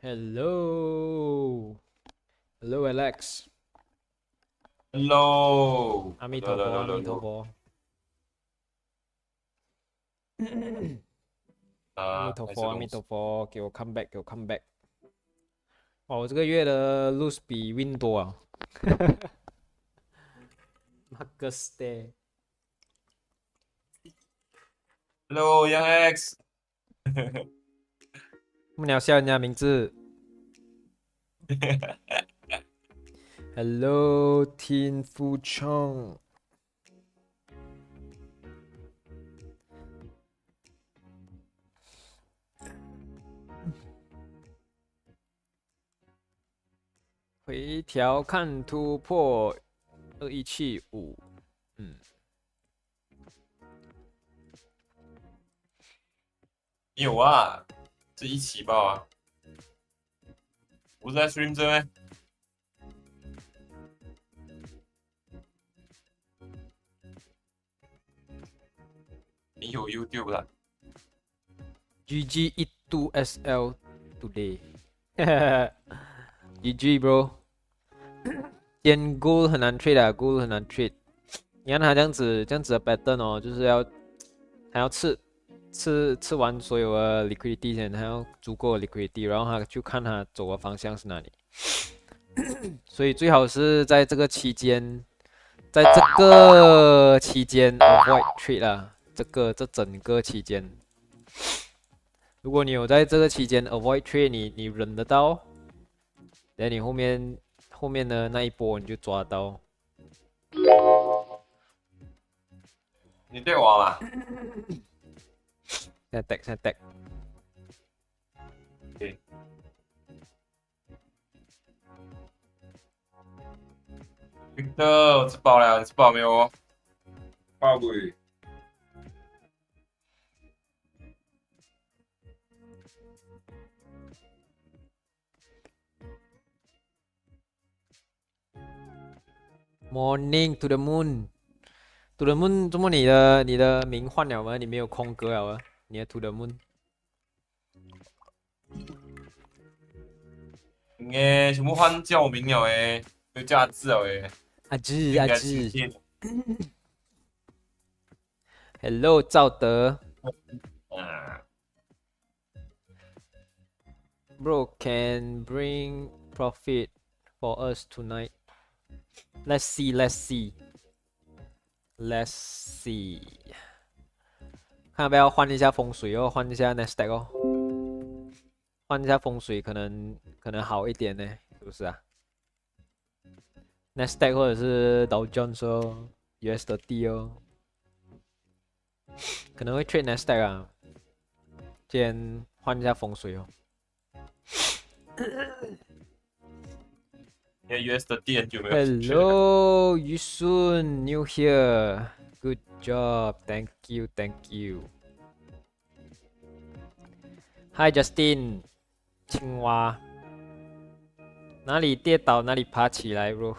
Hello，Hello Alex， Hello，阿弥陀佛，阿弥陀佛，阿弥陀佛，阿弥陀佛，给我 come back，给我 come back。哇，我这个月的 lose 比 win 多啊！那个 stay。Hello Young X，不鸟笑人家名字。Hello Tin Fu Chong。回调看突破2175，有啊，这一起爆啊！我是在 stream 这边，你有 YouTube 啦 GG 12SL today， GG bro。今天 goal 很难 trade 啊 ，goal 很难 trade。你看他这样子的 pattern 哦，就是他要吃完所有的 liquidity 先，他要足够的 liquidity， 然后他就看他走的方向是哪里。所以最好是在这个期间，avoid trade 啦，这整个期间。如果你有在这个期间 avoid trade， 你忍得到，等你后面的那一波你就抓到。你对我嘛？现在 deck。对。Victor，我吃饱了，你吃饱没有？饱不？Morning to the moon。To the moon， 怎么你的名换了吗？你没有空格了吗？你的 To the moon。全部换叫我名了诶，都叫阿志了诶。阿志。Hello 赵德。Bro can bring profit for us tonight. Let's see. 看要不要换一下风水哦，换一下 NASDAQ 哦，换一下风水可能好一点呢，是不是啊 ？NASDAQ 或者是 DowJones 哦 ，USD 哦，可能会 trade NASDAQ 啊。今天换一下风水哦。US 的店就没有 Hello， 于顺 ，New here，Good job，Thank you。Hi Justin， 青蛙，哪里跌倒哪里爬起来 ，bro 。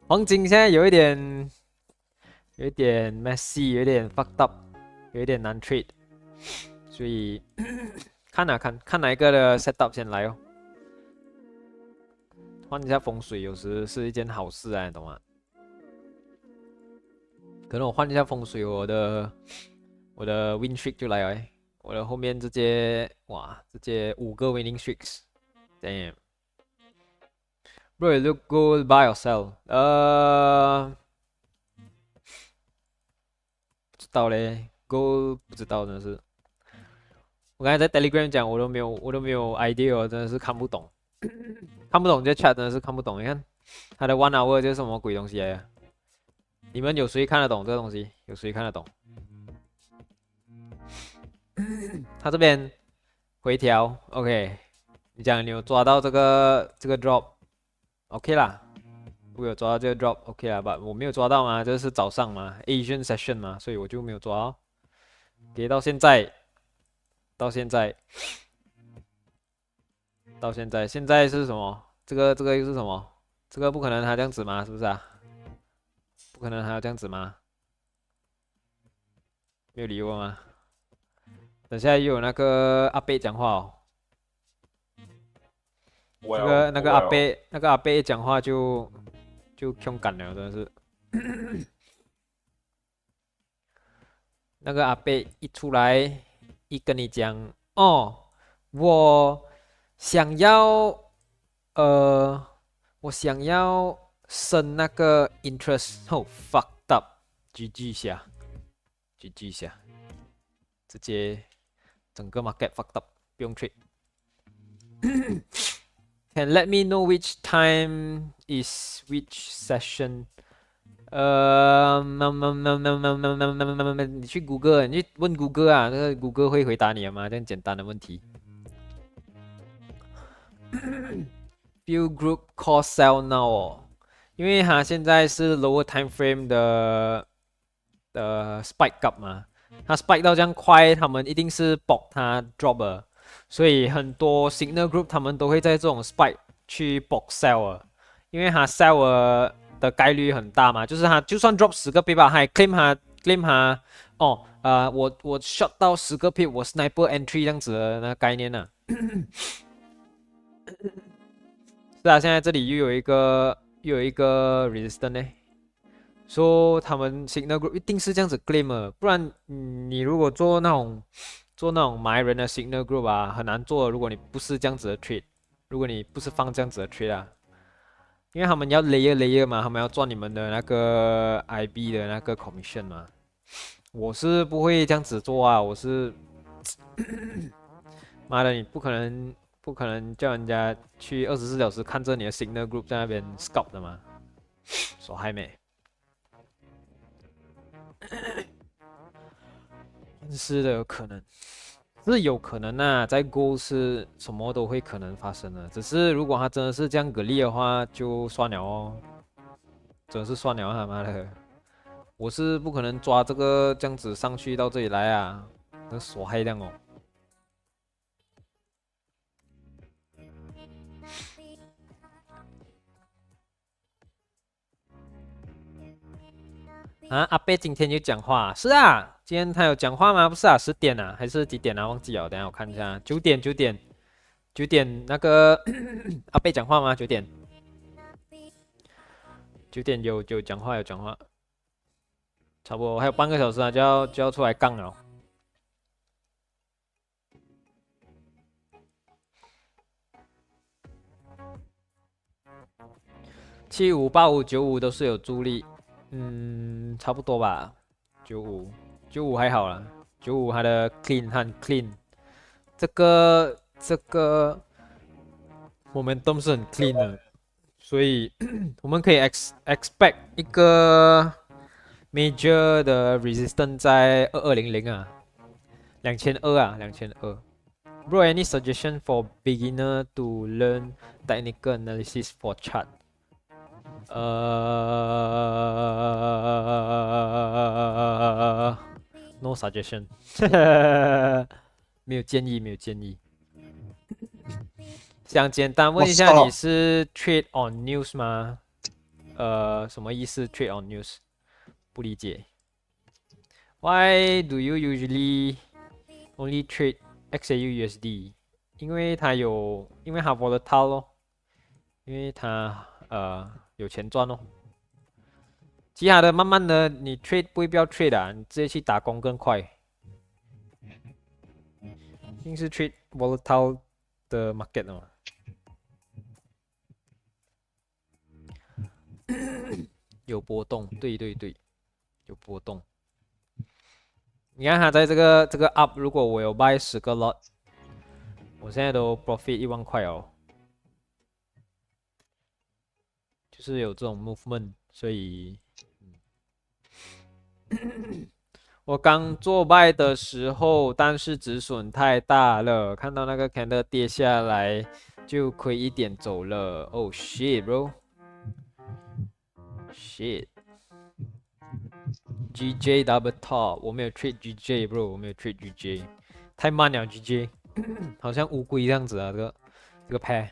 黄金现在有一点 messy， 有点 fucked up， 有一点难 trade， 所以看哪一个的 setup 先来哦。换一下风水有时是一件好事啊，你懂吗？可能我换一下风水，我的 win streak 就来了，我的后面这些5个 winning streaks，damn。Bro, you look good buy or sell？ 不知道嘞 ，gold 不知道真的是。我刚才在 Telegram 讲，我都没有 idea， 真的是看不懂，看不懂这 chat 真的是看不懂。你看他的 1 hour 这是什么鬼东西来的？你们有谁看得懂这个东西？有谁看得懂？他这边回调 ，OK。你讲你有抓到这个 drop，OK 啦。我有抓到这个 drop，OK 啦，但我没有抓到嘛，这是早上嘛 ，Asian session 嘛，所以我就没有抓到。给到现在，现在是什么？这个又是什么？这个不可能还这样子吗？是不是啊？不可能还要这样子吗？没有理我吗？等下又有那个阿贝讲话哦。这不会啊，个那个阿不会哦。贝那个阿贝一讲话就凶感了，真的是。那个阿贝一出来，一跟你讲，哦，我想要，呃，我想要升那个 interest，哦，fucked up，GG 下，GG 下，直接整个 market fucked up，不用 trade。Can let me know which time is which session？你去谷歌，你去问谷歌啊，那个谷歌会回答你的吗？这样简单的问题。Few group call sell now 哦，因为它现在是 lower time frame 的 spike up 嘛，它 spike 到这样快，他们一定是搏它 drop 的，所以很多 signal group 他们都会在这种 spike 去搏 sell 的，因为它 sell 的概率很大嘛，就是它就算 drop 10个 pip 吧，还 claim 它哦，我 shot 到10个 pip，我 sniper entry 这样子的那个概念呢、啊。是啊，现在这里又有一个 resistance 呢，说他们 signal group 一定是这样子 claim 的，不然你如果做那种埋人的 signal group 啊，很难做的。如果你不是这样子的 trade，如果你不是放这样子的 trade 啊，因为他们要 layer 嘛，他们要赚你们的那个 IB 的那个 commission 嘛。我是不会这样子做啊，我是妈的，你不可能叫人家去24小时看着你的 signal group 在那边 scout 的嘛，说还没。是的，有可能，是有可能啊，在 Go 是什么都会可能发生的，只是如果他真的是这样给力的话，就算了哦，真的是算了他妈的，我是不可能抓这个这样子上去到这里来啊，那锁害量哦。啊，阿贝今天有讲话，是啊，今天他有讲话吗？不是啊，10点啊，还是几点啊？忘记了，等下我看一下，9点那个阿贝讲话吗？9点有讲话有讲话，差不多还有半个小时啊，就要出来杠了。75、85、95都是有助力，差不多吧。95还好啦，95它的 clean 和 clean，这个 momentum 是很 clean 的，所以我们可以 expect 一个 major 的 resistance 在2200啊，2200啊，2200。Bro, any suggestion for beginner to learn technical analysis for chart? No suggestion 没有建议，没有建议。想简单问一下，你是 trade on news 吗？什么意思 trade on news？不理解。Why do you usually only trade XAUUSD？因为它volatile 咯，因为它有钱赚哦。其他的慢慢的，你 trade 不会不要 trade 啊，你直接去打工更快。一定是 trade volatile 的 market 哦。有波动，对，有波动。你看它在这个 up，如果我有 buy 10个 lot， 我现在都 profit 1万块哦。就是有这种 movement，所以我刚做 buy 的时候，但是止损太大了，看到那个 candle 跌下来，就亏一点走了。Oh shit, bro. Shit. GJ double top， 我没有 trade GJ bro， 我没有 trade GJ， 太慢了 GJ， 好像乌龟这样子啊，这个 pair。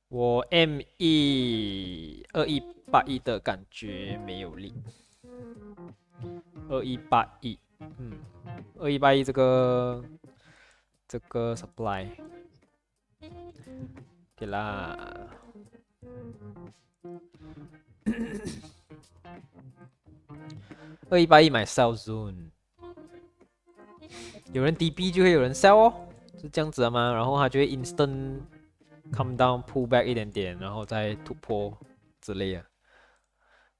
我 ME2181的感觉没有力，2181，2181这个 supply， 给啦。2181买 sell zone， 有人 DB 就会有人 sell 哦，是这样子的吗？然后它就会 instant come down pull back 一点点，然后再突破之类的。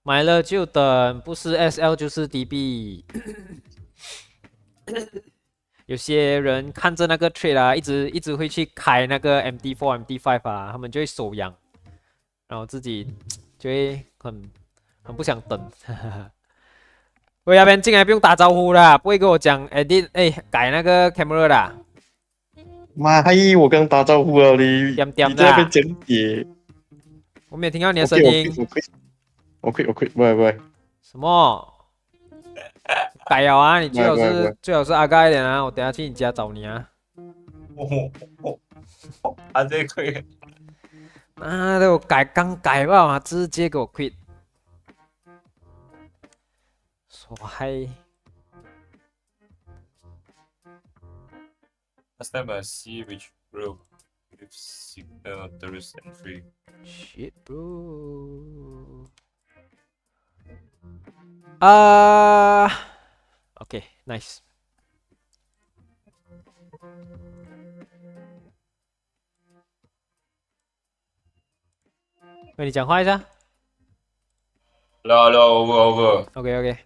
买了就等，不是 SL 就是 DB。有些人看着那个 trade 啊，一直会去开那个 MD4、MD5 啊，他们就会手痒，然后自己就会很不想等。喂，那边进来不用打招呼啦，不会跟我讲 edit 改那个 camera 啦，妈嘿，我刚打招呼了你，点点你在那边的。讲解。我没有听到你的 OK 声音。 OK，喂，什么？改了啊！你最好喂是阿盖一点啊！我等下去你家找你啊！他这个妈的，我刚改吧，直接给我 quit。说嗨。 last time I see which group with signal terrorist entry. Shit, bro. Okay, nice. 跟你讲话一下。over. OK。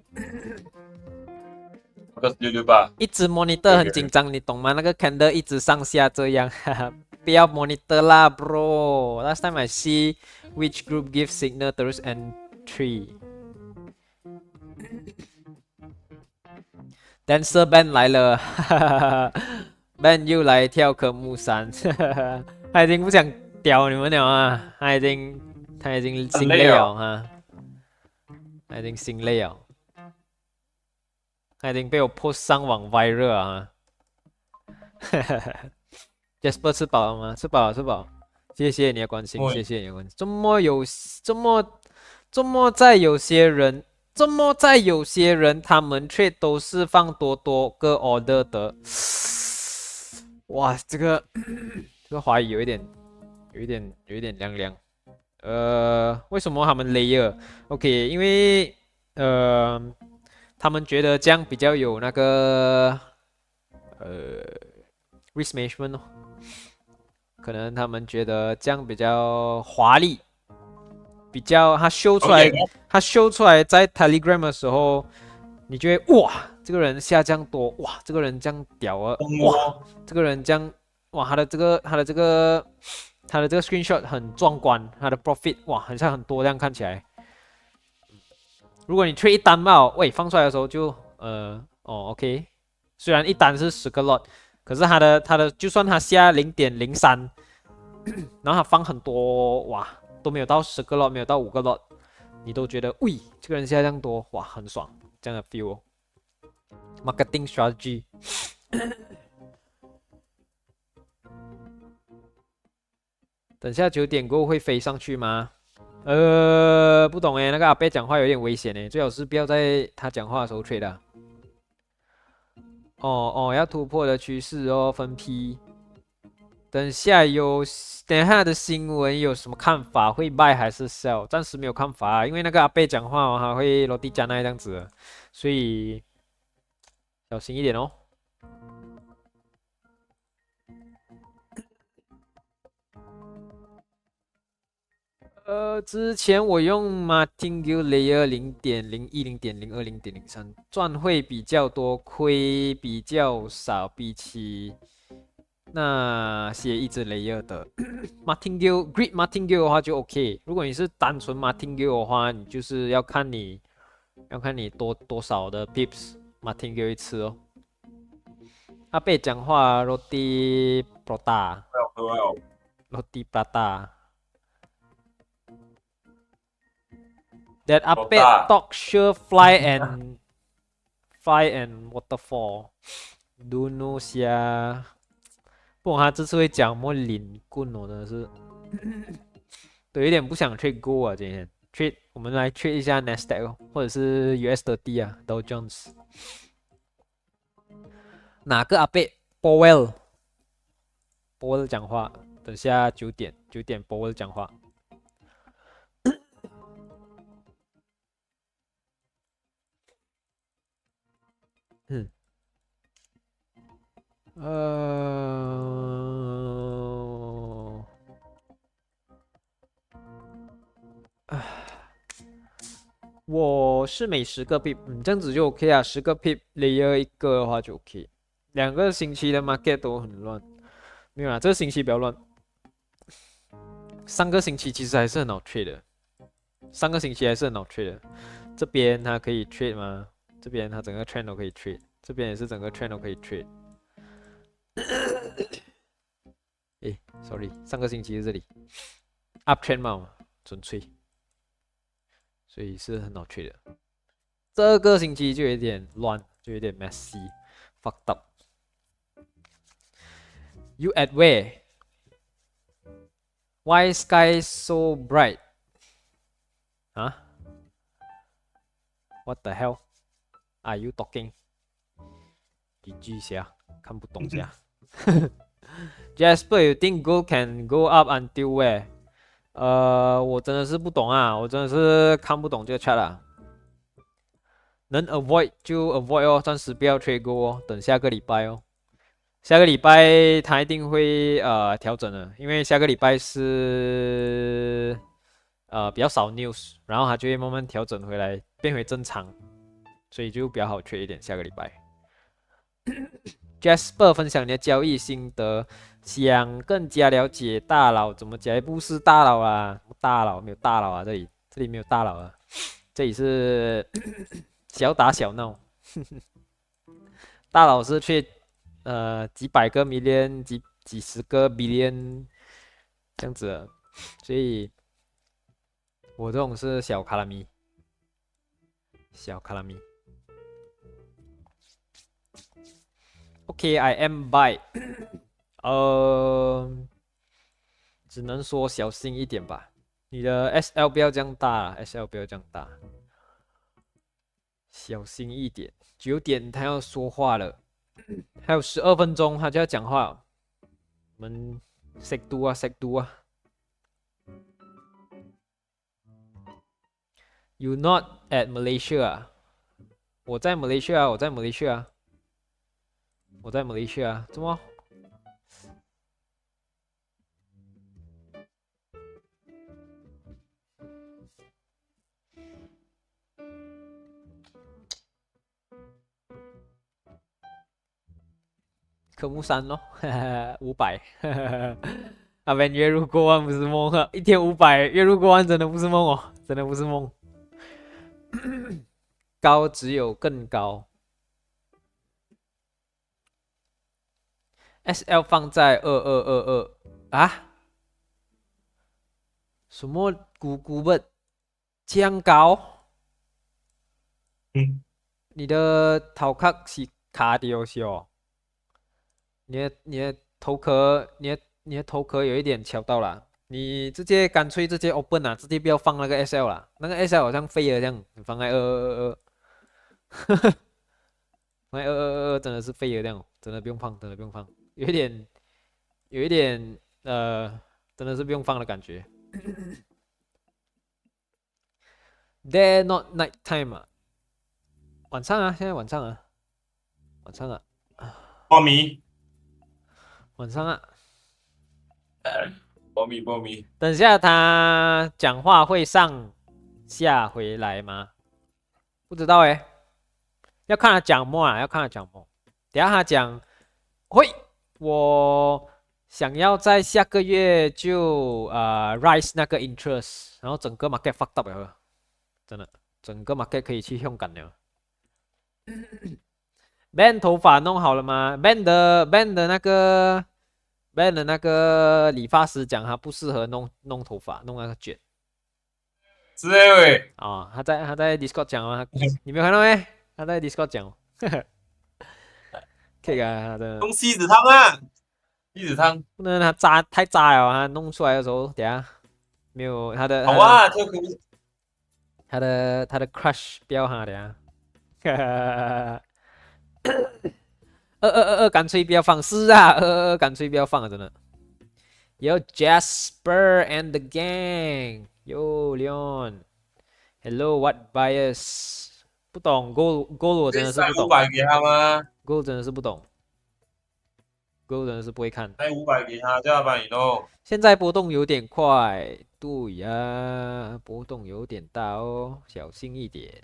668。一直 monitor 很紧张，你懂吗？那个 candle 一直上下这样，哈哈，不要 monitor 啦 ，bro。Last time I see which group gives signal terrorist entry. Dancer band 来了，哈哈哈 ，band 又来跳科目3，哈哈哈，他已经不想屌你们了啊，他已经心累了哈，他已经心累了。他已经被我 post 上网 viral 啊！Jasper 吃饱了吗？吃饱，谢谢你的关心，谢谢你的关心。这么在有些人，他们却都是放多个 order 的。哇，这个怀疑有一点凉。为什么他们 layer？OK， 因为他们觉得这样比较有那个risk management 哦，可能他们觉得这样比较华丽，比较他秀出来在 Telegram 的时候，你就会哇，这个人下降多，哇，这个人这样屌啊，哇，这个人这样，哇，他的这个 screenshot 很壮观，他的 profit 哇，好像很多这样看起来。如果你trade一单嘛，喂，放出来的时候就OK， 虽然一单是10个 lot， 可是他的就算他下 0.03， 然后他放很多，哇，都没有到10个 lot， 没有到5个 lot， 你都觉得喂，这个人下降多，哇，很爽，这样的 feel 哦。Marketing strategy。等下9点过后会飞上去吗？不懂那个阿伯讲话有点危险最好是不要在他讲话的时候吹的。要突破的趋势分批。等下的新闻有什么看法？会 buy 还是 sell？ 暂时没有看法因为那个阿伯讲话他会落地加那样子，所以小心一点哦。之前我用 Martingale Layer 0.01、0.02、0.03赚会比较多，亏比较少，比起那些一直 Layer 的Martingale Grid Martingale 的话就 OK。如果你是单纯 Martingale 的话，你就是要看你多少的 Pips Martingale 一次哦。阿贝讲话 Roti Prata。Roti Prata。That update talk sure fly and waterfall. Don't know 下，不懂他这次会讲什么领棍哦，真的是，对，有点不想 trade go 啊，今天 trade 我们来 trade 一下 NASDAQ 或者是 USD 啊 ，DowJones。哪个阿贝 Powell 波尔讲话，等下9点波尔讲话。嗯，我是每10个 pip，这样子就 OK 啊，10个 pip layer 一个的话就 OK。2个星期的 market 都很乱，没有啦，这个星期比较乱。上个星期其实还是很好 trade 的，上个星期还是很好 trade 的。这边它可以 trade 吗？这边它整个 trend 都可以 trade， 这边也是整个 trend 都可以 trade。诶 ，sorry， 上个星期是这里 up trend 嘛，纯粹，所以是很好 trade 的。这个星期就有点乱，就有点 messy，fucked up。You at where? Why sky so bright? 啊 ？What the hell are you talking? 几句下，看不懂下。Jasper, you think gold can go up until where? 我真的是不懂啊，我真的是看不懂这个 chat 啊。能 avoid 就 avoid 哦，暂时不要 trade gold 哦，等下个礼拜哦。下个礼拜它一定会调整的，因为下个礼拜是比较少 news， 然后它就会慢慢调整回来，变回正常，所以就比较好 trade 一点。下个礼拜。Jasper 分享你的交易心得，想更加了解大佬怎么交易，不是大佬啊，大佬没有大佬啊，这里没有大佬啊，这里是小打小闹，大佬是去几百个 million 几十个 billion 这样子的，所以我这种是小卡拉咪，小卡拉咪。OK，I am by， 只能说小心一点吧。你的 SL 不要这样大 ，SL 不要这样大，小心一点。9点他要说话了，还有12分钟他就要讲话。我们 sek do 啊 sek do 啊。You not at Malaysia 啊？我在 Malaysia 啊，我在 Malaysia 啊。我在马来西亚，怎么？科目3咯，500，阿文月入过万不是梦啊，一天500，月入过万真的不是梦哦，真的不是梦。高只有更高。SL 放在2222啊？什么股本这样高？你的头壳是卡掉是哦？你的头壳，你的头壳有一点敲到了，你干脆直接 open 啊，直接不要放那个 SL 啦，那个 SL 好像废了这样，你放在2222，放在2222真的是废了这样，真的不用放，真的不用放，有一点真的是不用放的感觉。Dare not night time 啊，晚上啊，现在晚上啊，晚上啊，波米，晚上啊。波米，等下他讲话会上下回来吗？不知道哎，要看他讲么啊，要看他讲么。等下他讲会，我想要在下个月就rise 那个 interest， 然后整个 market fucked up 了，真的，整个 market 可以去香港了。Ben 头发弄好了吗 ？Ben 的那个理发师讲他不适合弄头发，弄那个卷。是喂。啊、他在 Discord 讲啊，你没有看到没？他在 Discord 讲，可以啊，他的用锡纸烫啊，锡纸烫。不能他太渣了，他弄出来的时候，等下没有他的好啊，就可以。他的 crush 不要他等下。222干脆不要放，是啊，222干脆不要放了，真的。有 Jasper and the gang，有 Leon，Hello，what bias？不懂 goal 我真的是不懂塞500给他吗？ ，goal 真的是不懂，goal 真的是不会看。塞500给他，叫他帮你弄。现在波动有点快，对呀，波动有点大哦，小心一点。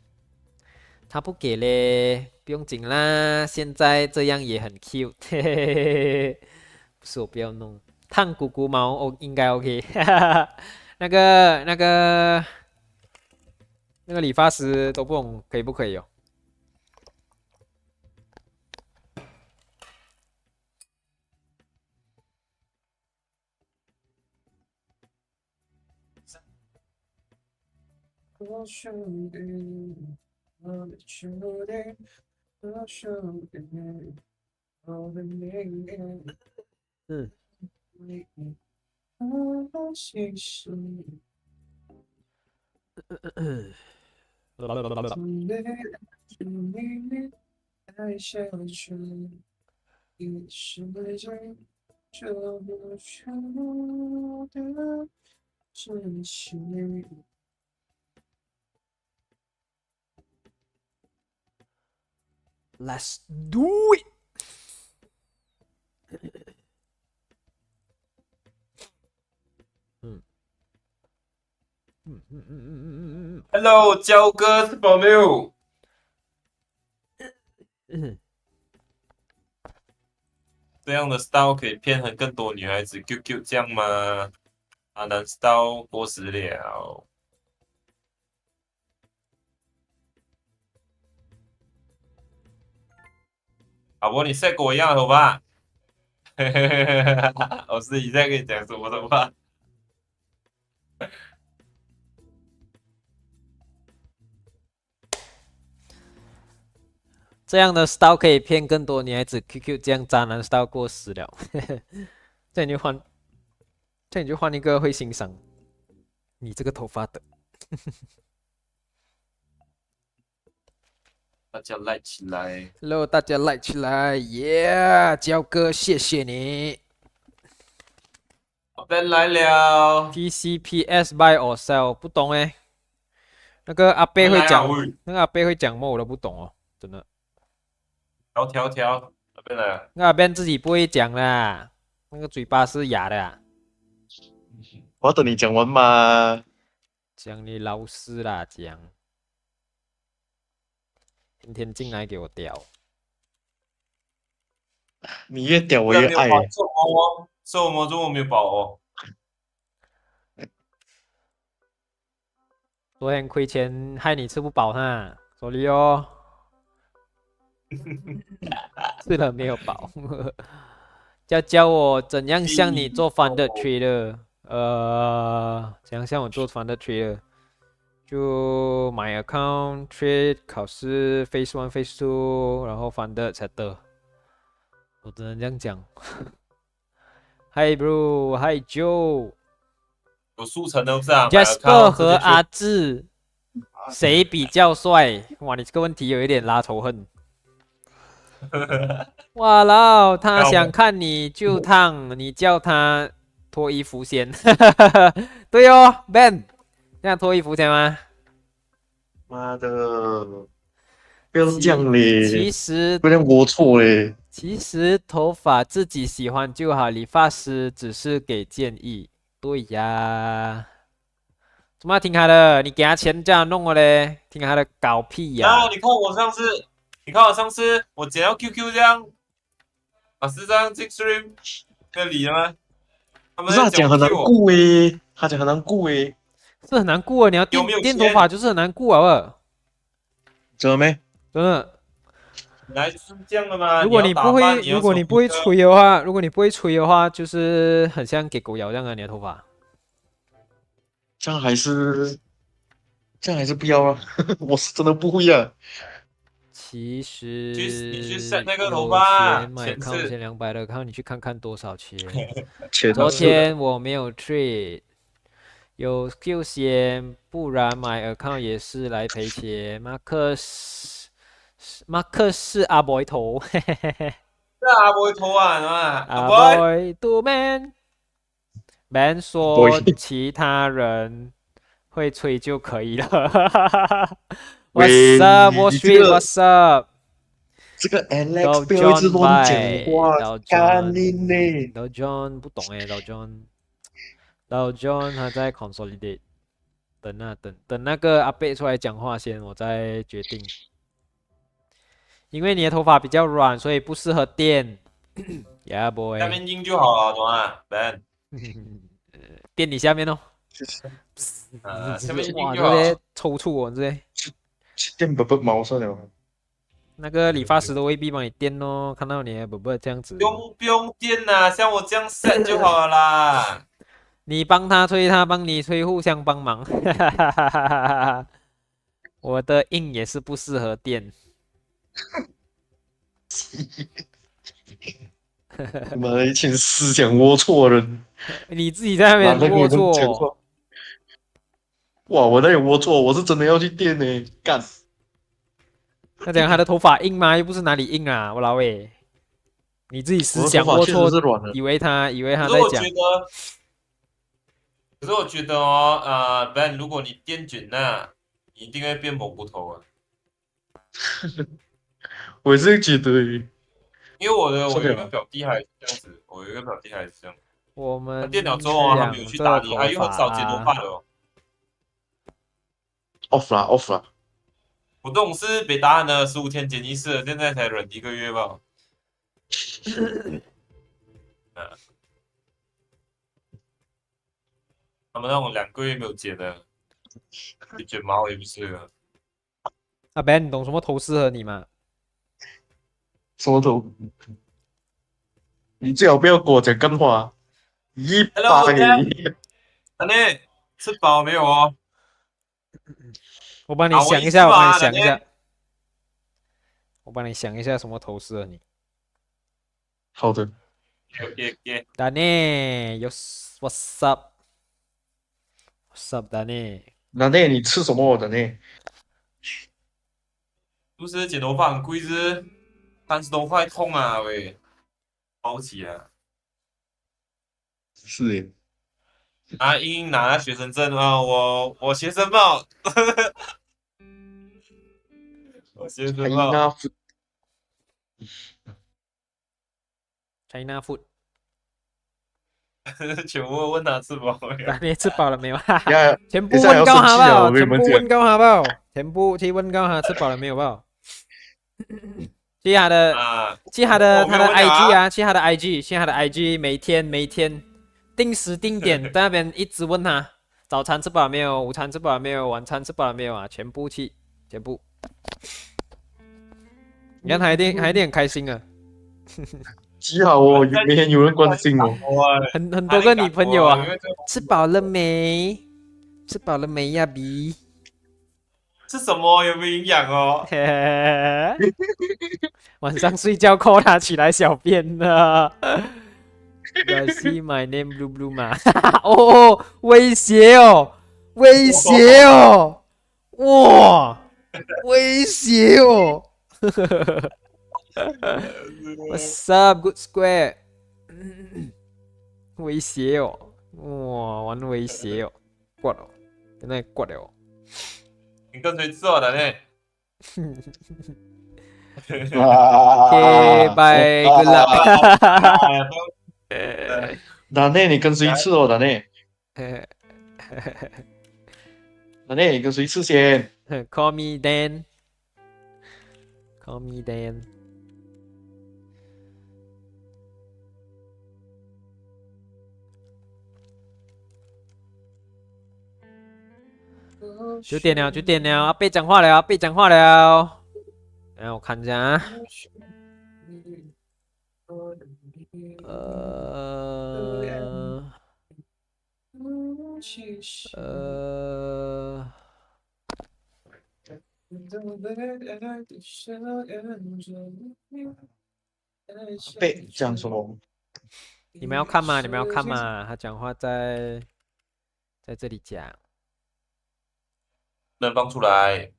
他不给嘞，不用紧啦，现在这样也很 cute，嘿嘿嘿嘿，不是我不要弄，烫鼓鼓毛哦，应该 OK，哈哈哈，那个理发师都不懂可以不可以哦？嗯。Let's do it！Hello，焦哥是宝没有？这样的 style 可以骗很更多女孩子 QQ 这样吗？阿南 style 过时了。老婆，你 set 跟我一样的头发。我私底下跟你讲什么头发？这样的 style 可以骗更多女孩子 QQ， 这样渣男 style 过时了。这样你就换一个会欣赏你这个头发的。大家赖起来 Hello， 大家来起来，Yeah， 焦哥，谢谢你。我Ben 来了。PCPS buy or sell 不懂哎，那个阿贝会讲，那个阿贝会讲么我都不懂哦，真的。调，那边来了。那阿贝自己不会讲啦，那个嘴巴是哑的啊。我要等你讲完嘛。讲你老师啦，讲。天天进来给我屌。你越屌我越爱。做么这么没有保哦？昨天亏钱害你吃不饱哈，sorry哦。吃了没有饱。教我怎样像你做 Fund Trader， 怎样像我做 Fund Trader， 就买 account trade 考试 Phase 1 Phase 2， 然后 Fund settle， 我只能这样讲。Hi bro， Hi Joe， 有速成的不是啊 Jasper 和阿志谁比较帅？哇，你这个问题有一点拉仇恨。哇啦，他想看你就烫，你叫他脱衣服先。对哦 ，Ben， 这样脱衣服先吗？妈的，不要这样嘞！其实不然我错嘞。其实头发自己喜欢就好，理发师只是给建议。对呀，怎么要听他的？你给他钱这样弄了嘞？听他的搞屁呀！啊，你看我上次我剪到 QQ 这样，是这样进 stream 没有理了吗？不是他讲很难顾诶，他讲很难顾诶，是很难顾啊！你要电头发就是很难顾啊！真的没？真的。来就是这样的嘛。如果你不会吹的话，就是很像给狗咬这样啊！你的头发。这样还是不要啊！我是真的不会啊。其实你去 set 那个头发，买靠1200的，靠你去看看多少钱。昨昨天我没有 trade， 有 Q 先，不然买 account 也是来赔钱。马克是阿 boy 头，嘿嘿嘿。是阿 boy 头啊，阿 boy 杜 man。Ben 说其他人会吹就可以了。What's 喂，up, Wall 你这 Street? 个 What's up? 这个 Alex 不要一直 DowJones 乱讲 by 话，干你呢！ DowJones 不懂哎，DowJones 他在 consolidate， 等啊等那个阿贝出来讲话先，我再决定。因为你的头发比较软，所以不适合电。Yeah 下 boy，面印就好了，懂吗？Ben，电你下面哦。下面印哇，就好。这些抽搐哦，这些。去电不毛算了。那个理发师都未必帮你电哦，看到你不这样子。不用电啦，像我这样 set 就好了啦。你帮他吹，他帮你吹，互相帮忙。我的印也是不适合电。妈的，一群思想龌龊的人，你自己在那边龌懒得跟你们讲龊。话。哇，我那里龌龊，我是真的要去电呢，干！他讲他的头发硬吗？又不是哪里硬啊，我老喂。你自己思我的想头发确实龌龊，是软的。以为他在讲。可是我觉得哦，Ben，如果你电卷那，你一定会变蘑菇头啊。我也是觉得欸，因为我有一个算了，表弟还是这样子，我有一个表弟还是这样。我们他电脑之后啊，他没有养去打理，他这头发又很少剪头发啊，的哦。off 啦，off 啦。我这种是被打的15天剪一次了，现在才忍1个月吧。他们那种2个月没有剪的，就卷毛也不是了。阿 Ben，你懂什么头适合你吗？什么头？你最好不要跟我讲干话，一 Hello，百。丹尼，吃饱没有哦？我帮你啊，想一下，我帮你想一下，丹尼我帮你想一下什么头适合你。好的， ，OK，达内，What's up，What's up，达内？那你吃什么的呢？不是剪头发很贵是30多块痛啊喂，包起啊！是耶，啊，英拿学生证啊，我学生帽，我学生帽， China food，全部问他吃饱没有？达内吃饱了没有？哈哈，呀，全部等一下要问高他生气了，好不好？我跟你们讲全部问高他好不好？全部去问高他吃饱了没有好不好？去他的，啊，去他的我没有问 IG 啊，去他的 IG，每天定时定点在那边一直问他，早餐吃饱了没有？午餐吃饱了没有？晚餐吃饱了没有啊？全部去，全部。你看他一定很开心啊，极好哦，每天有人关心哦。很多个女朋友啊因。为吃饱了没？吃饱了没呀，B？是什么？有没有营养哦？晚上睡觉 call 他起来小便了。I see my name blue blue 嘛？哦，威胁哦，威胁哦，哇，威胁哦。What's up, good square？威胁哦，哇，玩威胁哦，挂了，现在挂了哦。你跟谁吃哦，丹尼？ OK，bye， good luck。那你跟谁吃哦？那你跟谁吃先？Call me Dan。Call me Dan。9点了，阿贝讲话了，被讲话了。然后我看一下啊，被讲什么？你们要看吗？他讲话在这里讲。能放出来。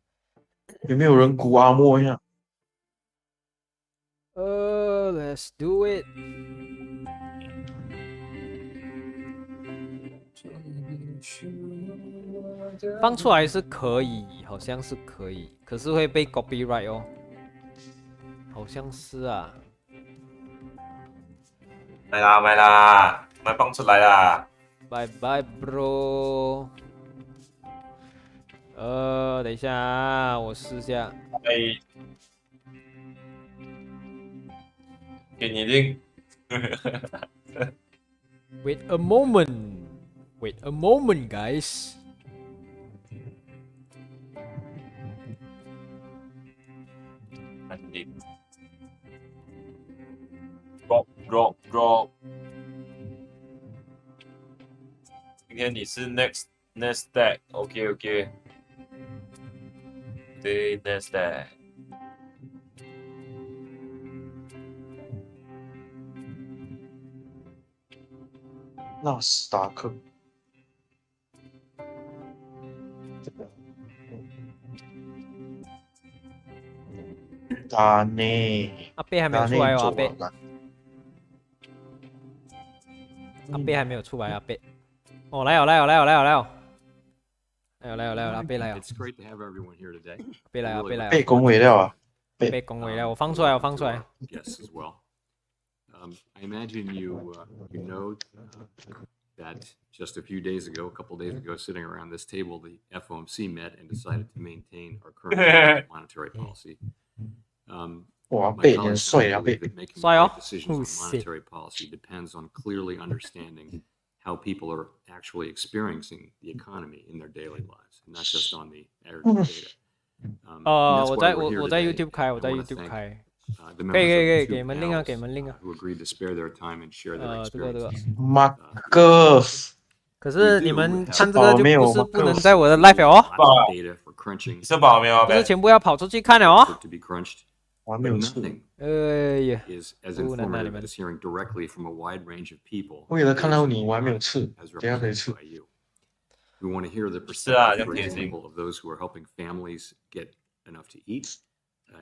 有没有人鼓阿莫一下？ Let's do it。放出来是可以，好像是可以，可是会被 copyright 哦，好像是啊。来啦，买啦，买放出来啦！拜拜 bro。等一下啊，我试一下。哎，给你link。Wait a moment. Wait a moment, guys. Drop。今天你是 NASDAQ，OK。对 NASDAQ。纳斯达克。达内。阿贝还没有出来哦，阿贝。阿贝还没有出来，阿贝。哦，来哦，阿贝来哦。It's great to have everyone here today. 阿贝来，阿贝来。被恭维了啊！被恭维了，我放出来。 Yes, as well. I imagine you know that just a couple days ago, sitting around this table, the FOMC met and decided to maintain our current monetary policy. 哇， My 贝 colleagues 很帅啊， believe 贝。 that making the 帅哦。 right decisions on monetary policy depends on clearly understanding how people are actually experiencing the economy in their daily lives, and not just on the aggregate data. And that's 我 why 在 we're here 我在 today. YouTube 开，我在 I wanna YouTube thank, 开。 the 可以 members of the 给 two 门令啊， panels, 给门令啊。 who agreed to spare their time and share their 这个。 experiences. 马哥，可是你们看这个就吃饱没有不能在我的 live 哦， Lots of data for crunching, 吃饱没有啊？不是贝？全部要跑出去看了哦。 to be crunched. 我还 But 没有吃。 nothing 哎呀， is as 不能啊你 informative 们。 as hearing directly from a wide range of people 为了看到你，我还没有吃， as 等下可以 represented 吃。 by you. We want to hear the 是啊， perspective, 要 for 贴心。 example, of those who are helping families get enough to eat,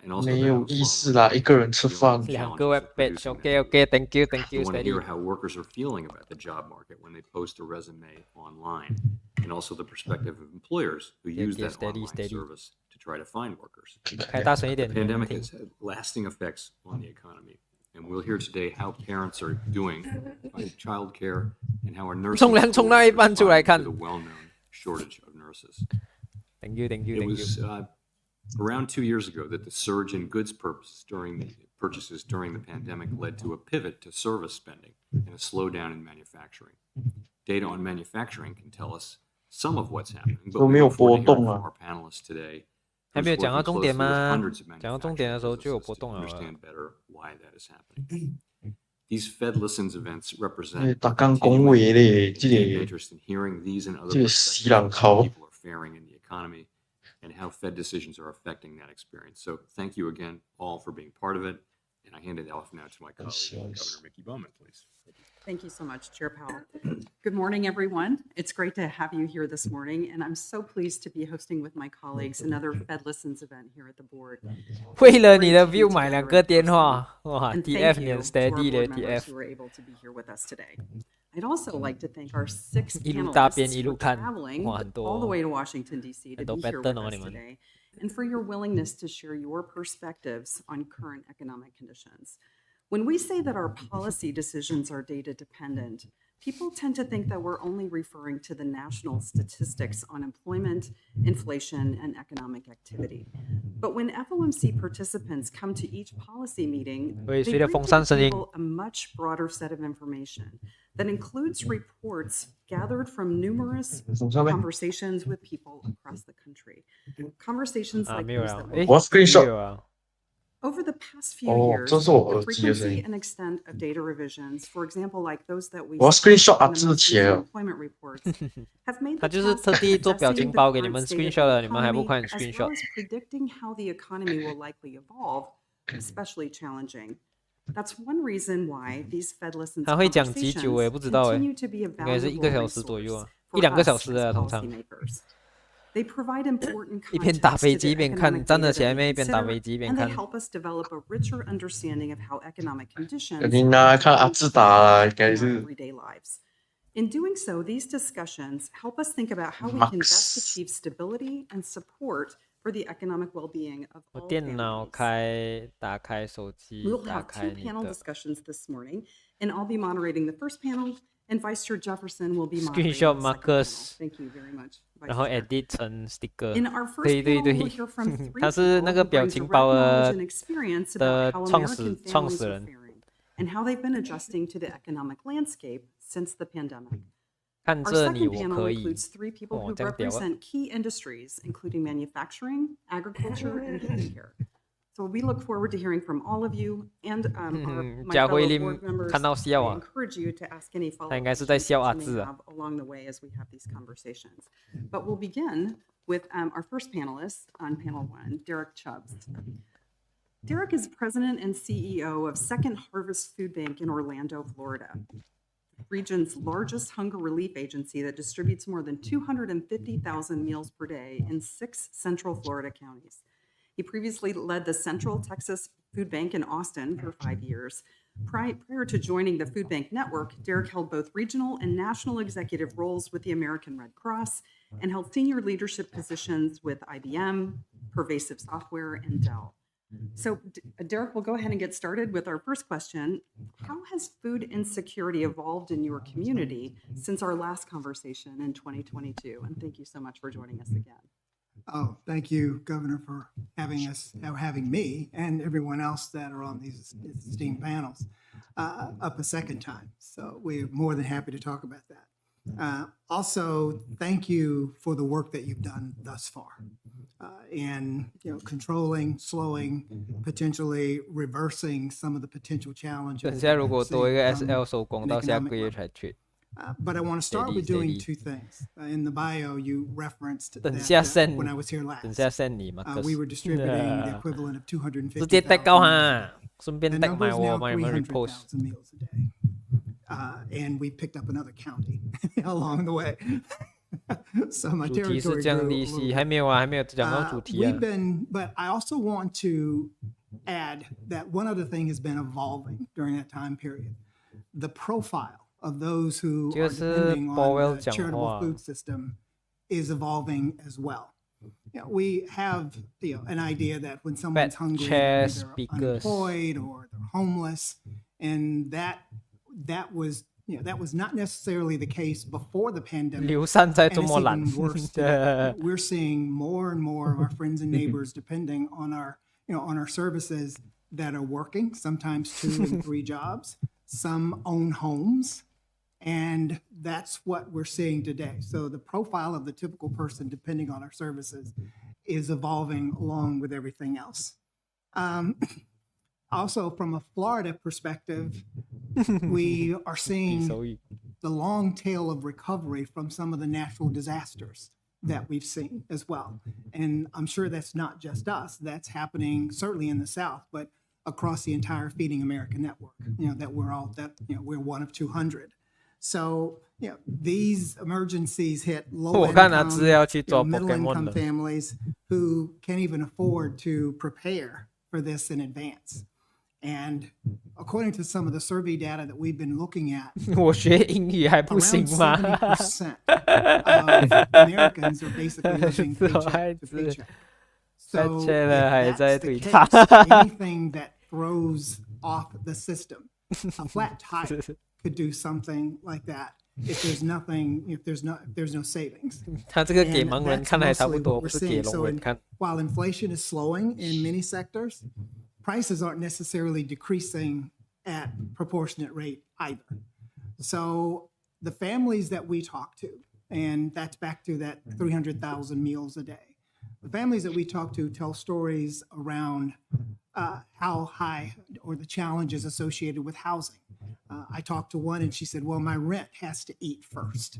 and also 没 those 有 who 意 are 思啦，一个人吃 dealing 饭 with。 两个 challenges web of page producing OK thank you We want to hear steady。 how workers are feeling about the job market when they post a resume online, and also the perspective of employers who use that steady, online steady. service to try to find workers. 开大声一 The 点，你们 pandemic 听。 has had lasting effects on the economy, and we'll hear today how parents are doing in childcare and how our nursing 冲凉 schools 冲到一半出来 responding 看 to the well-known shortage of nurses. Thank you It was around 2 years ago that the surge in goods purchases during the pandemic led to a pivot to service spending and a slowdown in manufacturing. Data on manufacturing can tell us some of what's happening, but 都 we 没有 look forward 波 to hearing 动 from 啊。 our panelists today. 还 who's 没有讲到 working 重点 closely with 吗？ hundreds of 讲到重点的 manufacturing 时候就有 businesses 波 to 动了。 understand better why that is happening. These Fed Listens events 哎 represent 大刚 continuing 恭维嘞， and 这 deep 个 interest in hearing these and other 这个 perspectives 死人 on 头 how。 people are faring in the economy and how Fed decisions are affecting that experience. So thank you again all for being part of it. And I hand it off now to my colleague, Governor Mickey Bowman, please. Thank you so much, Chair Powell. Good morning, everyone. It's great to have you here this morning, and I'm so pleased to be hosting with my colleagues another Fed Listens event here at the board. 为了你的 view 买2个电话，哇 And ！TF thank 你 you 很 to our steady 嘞 board members ，TF who are able to be here with us today. I'd also like to thank our 6 一路大便 panelists 一路 for 看， traveling 哇，很 all the 多 way to Washington, D.C. to 很多 be here with pattern 哦， us 你们。 today, and for your willingness to share your perspectives on current economic conditions. When we say that our policy decisions are data dependent, people tend to think that we're only referring to the national statistics on employment, inflation, and economic activity. But when FOMC participants come to each policy meeting, 所以 they 随着 bring 风 to 扇 the 声音， table a much broader set of information that includes reports gathered from numerous 怎么上面？ conversations with people across the country. Conversations 啊， like 没有 those 了 that，诶， we 我要 screenshot 有啊， Over the past few 哦， years, 这是我 the 耳机的声 frequency 音。 and extent of data revisions, for example, like those that we 我要 saw screenshot in the 啊，支 most 持 recent 了。 employment reports, have made 他 the 就是 task 特 of 地做表 assessing 情 the 包给你 current 们 state of screenshot the 了，你们还不 economy, 快点 as well screenshot？ as predicting how the economy will likely evolve, especially challenging. That's one reason why these Fed Listens 他会讲几久诶？ conversations 不知道诶， continue to be a 应该是1个 valuable 小时左右 resource 啊， for 1-2个 us 小时 as 啊，通常。 policymakers. They provide important 一边 context 打飞 to 机一 the 边看， economic 站 data 在 that 前 we 面一边打 consider, 飞机一边 and they 看。 help us develop a richer understanding of how economic conditions 肯定啊，看阿志打啦，应该 in our 是。 everyday lives. In doing so, these discussions help us think about how we can best Max achieve stability and support for the economic well-being of 我 all 电脑 families. 打开手机 We'll 打 have 开 two 你 panel 的 discussions this morning, and I'll be moderating the first panel, and Vice Chair Jefferson will be moderating Screenshot the second Marcus panel. Thank you very much, Vice 然后 Chair. edit 成 sticker In our first 对对 panel, we'll 对 hear from three 他是 people 那个 who 表 bring 情 direct 包 knowledge and experience 的 about how 创 American 始 families are 人 faring and how they've been adjusting to the economic landscape since the pandemic. 看 Our 着你 second 我 panel 可以 includes three people 哦 who 这样屌啊 represent key industries, including manufacturing, agriculture, and healthcare. So we look forward to hearing from all of you and my 贾慧 fellow 琳 board members. 看到笑 I 啊 encourage you to ask any 他 follow-up 应该是在 questions 笑 that 阿 you may 字啊 have along the way as we have these conversations. But we'll begin with our first panelist on panel one, Derek Chubbs. Derek is president and CEO of Second Harvest Food Bank in Orlando, Florida, the region's largest hunger relief agency that distributes more than 250,000 meals per day in 6 central Florida counties. He previously led the Central Texas Food Bank in Austin for 5 years. Prior to joining the Food Bank Network, Derek held both regional and national executive roles with the American Red Cross and held senior leadership positions with IBM, Pervasive Software, and Dell. So, Derek, we'll go ahead and get started with our first question. How has food insecurity evolved in your community since our last conversation in 2022? And thank you so much for joining us again. Oh, thank you, Governor, for having me and everyone else that are on these esteemed panels up a second time. So we're more than happy to talk about that. Also, thank you for the work that you've done thus far in controlling, slowing, potentially reversing some of the potential 等 challenges. 下如果 that 多一个 we've seen SL from 手工 an 到下 economic 个月 level. 才去 But I want to start Steady, with doing steady. 2 things. In the bio, you referenced 等 that 下 send when I was here 等 last, 下 send 你 Marcus we were distributing the equivalent of 直接 tag 高 250,000 meals. 哈顺便 The tag number 埋 is 我 now 帮你们 repost300,000 meals a day. And we picked up another county along the way. So my 主题是 territory 降 grew a 利 little 息 bit. 还没有啊还没有讲到主题啊 We've been, but I also want to add that one other thing has been evolving during that time period. The profile of those who 这 are 个是 depending on Powell the 讲 charitable 话 food system is evolving as well. We have an idea that when someone's hungry, chair they're either speakers. unemployed or they're homeless, and that was not necessarily the case before the pandemic. 流散在 And 这 it's 么懒 even worse today. We're seeing more and more of our friends and neighbors depending on our services that are working, sometimes 2 and 3 jobs. Some own homes, and that's what we're seeing today. So the profile of the typical person depending on our services is evolving along with everything else. Also, from a Florida perspective, we are 比 seeing 手语 the long tail of recovery from some of the natural disasters that we've seen as well. And I'm sure that's not just us. That's happening certainly in the South, but across the entire Feeding America network, that we're one of 200. So, these emergencies hit 我看他资料去 low 做 income, middle Pokemon income 的 families who can't even afford to prepare for this in advance. And according to some of the survey data that we've been looking at, 我学英语还不 around 行吗 70% of Americans are basically living 小 paycheck 孩 to 子 paycheck. 在 So 切了 if 还 that's 在 the 推 case, 他 anything that throws off the system, a flat tire could do something like that. If there's no savings. 他这个给 And 盲人 that's 看还差不 mostly 多 what 不 we're 是给 seeing. 聋 So 人看 while inflation is slowing in many sectors, prices aren't necessarily decreasing at proportionate rate either. So the families that we talk to, and that's back to that 300,000 meals a day. The families that we talk to tell stories around how high or the challenges associated with housing. I talked to one and she said, well, my rent has to eat first.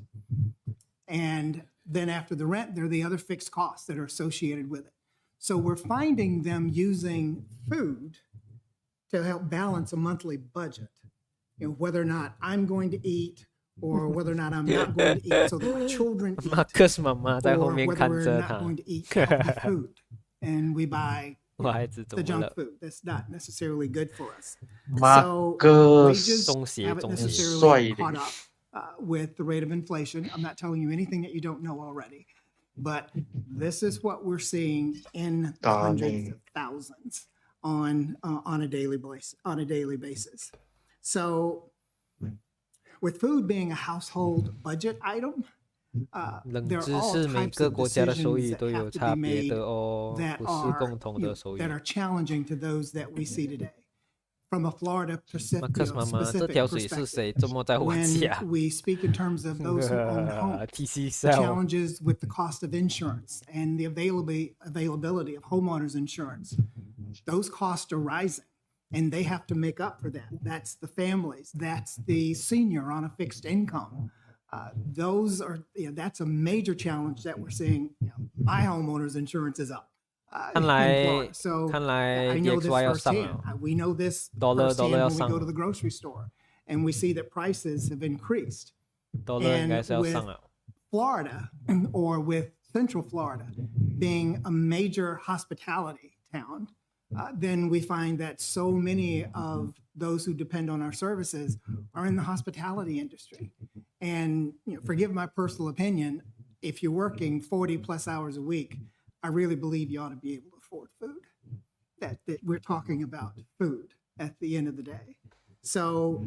And then after the rent, there are the other fixed costs that are associated with it. So we're finding them using food to help balance a monthly budget, whether or not I'm going to eat or whether or not I'm not going to eat so that my children eat, Marcus 妈妈在后 or 面 whether 看 we're 着 not 他 going to eat healthy food. And we buy 我孩子怎 the 么 junk 了 food that's not necessarily good for us. So Marcus wages 中邪 haven't 中邪 necessarily Sorry. caught up with the rate of inflation. I'm not telling you anything that you don't know already, but this is what we're seeing in the hundreds of thousands on a daily basis. So, with food being a household budget item, 冷 there 知 are all 识，每 types 个 of 国家的收 decisions 益 that 都有 have to 差 be 别 made 的哦， that 不是 are 共同 you 的 know, 收益 that。are challenging to those that we see today. From a Florida马克思妈妈，这 specific 条水是 perspective, 谁这么在我 when 家 we speak in terms of those who own homes, TC the cell challenges with the cost of insurance and the availability of homeowners insurance, those costs are rising and they have to make up for that. That's the families, that's the senior on a fixed income. Those are, that's a major challenge that we're seeing. My homeowners insurance is up. 看 in 来 Florida. So 看来 I know this DXY 要上 firsthand. 了， We know this Dollar firsthand 要 when we 上 go 了 to the grocery store and we see that prices have increased. dollar 应该是要 with 上了。 Florida or with Central Florida being a major hospitality town, then we find that so many of those who depend on our services are in the hospitality industry. And forgive my personal opinion, if you're working 40 plus hours a week, I really believe you ought to be able to afford food. That we're talking about food at the end of the day. So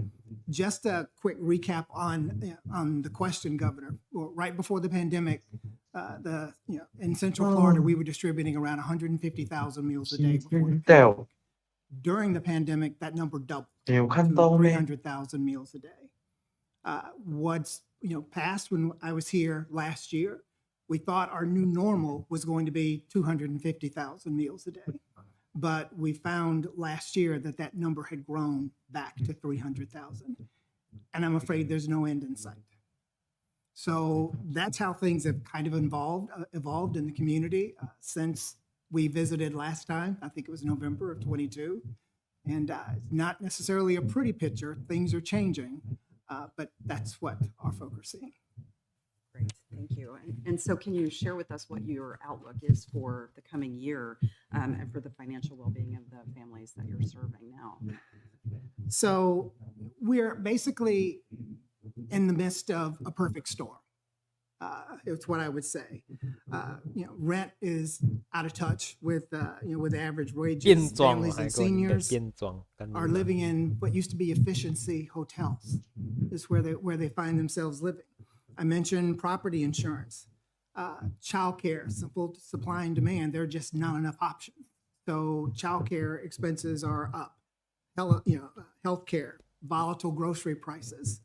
just a quick recap on the question, Governor. Well, right before the pandemic, in Central Florida, we were distributing around 150,000 meals a day. Before the pandemic. During the pandemic, that number doubled to 300,000 meals a day. What's passed when I was here last year, we thought our new normal was going to be 250,000 meals a day. But we found last year that that number had grown back to 300,000. And I'm afraid there's no end in sight. So that's how things have kind of evolved in the community since we visited last time. I think it was November of 22. And not necessarily a pretty picture. Things are changing, but that's what our folk are seeing. Great, thank you. And so can you share with us what your outlook is for the coming year and for the financial well-being of the families that you're serving now? So we're basically in the midst of a perfect storm. It's what I would say. Rent is out of touch with average 变 wages. 装， Families 还 and 给我你的 seniors 变装，干你 are 妈 living in what used to be efficiency hotels. Is where they find themselves living. I mentioned property insurance, childcare, simple supply and demand. There are just not enough options. So childcare expenses are up. Healthcare, volatile grocery prices,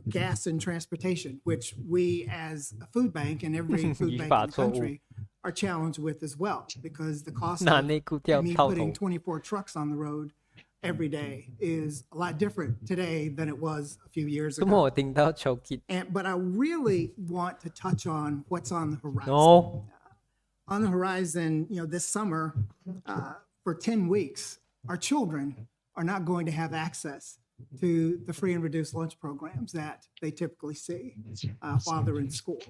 gas and transportation, which we as a food bank and every food bank in the country are challenged with as well, because the cost 拿 of 内裤跳 me 套 putting 头， 24 trucks on the road every day is a lot different today than it was a few years 怎么 ago. 我听到 choke it？ But I really want to touch on what's on the horizon. No， On the horizon, this summer, for 10 weeks, our children are not going to have access to the free and reduced lunch programs that they typically see while they're in school.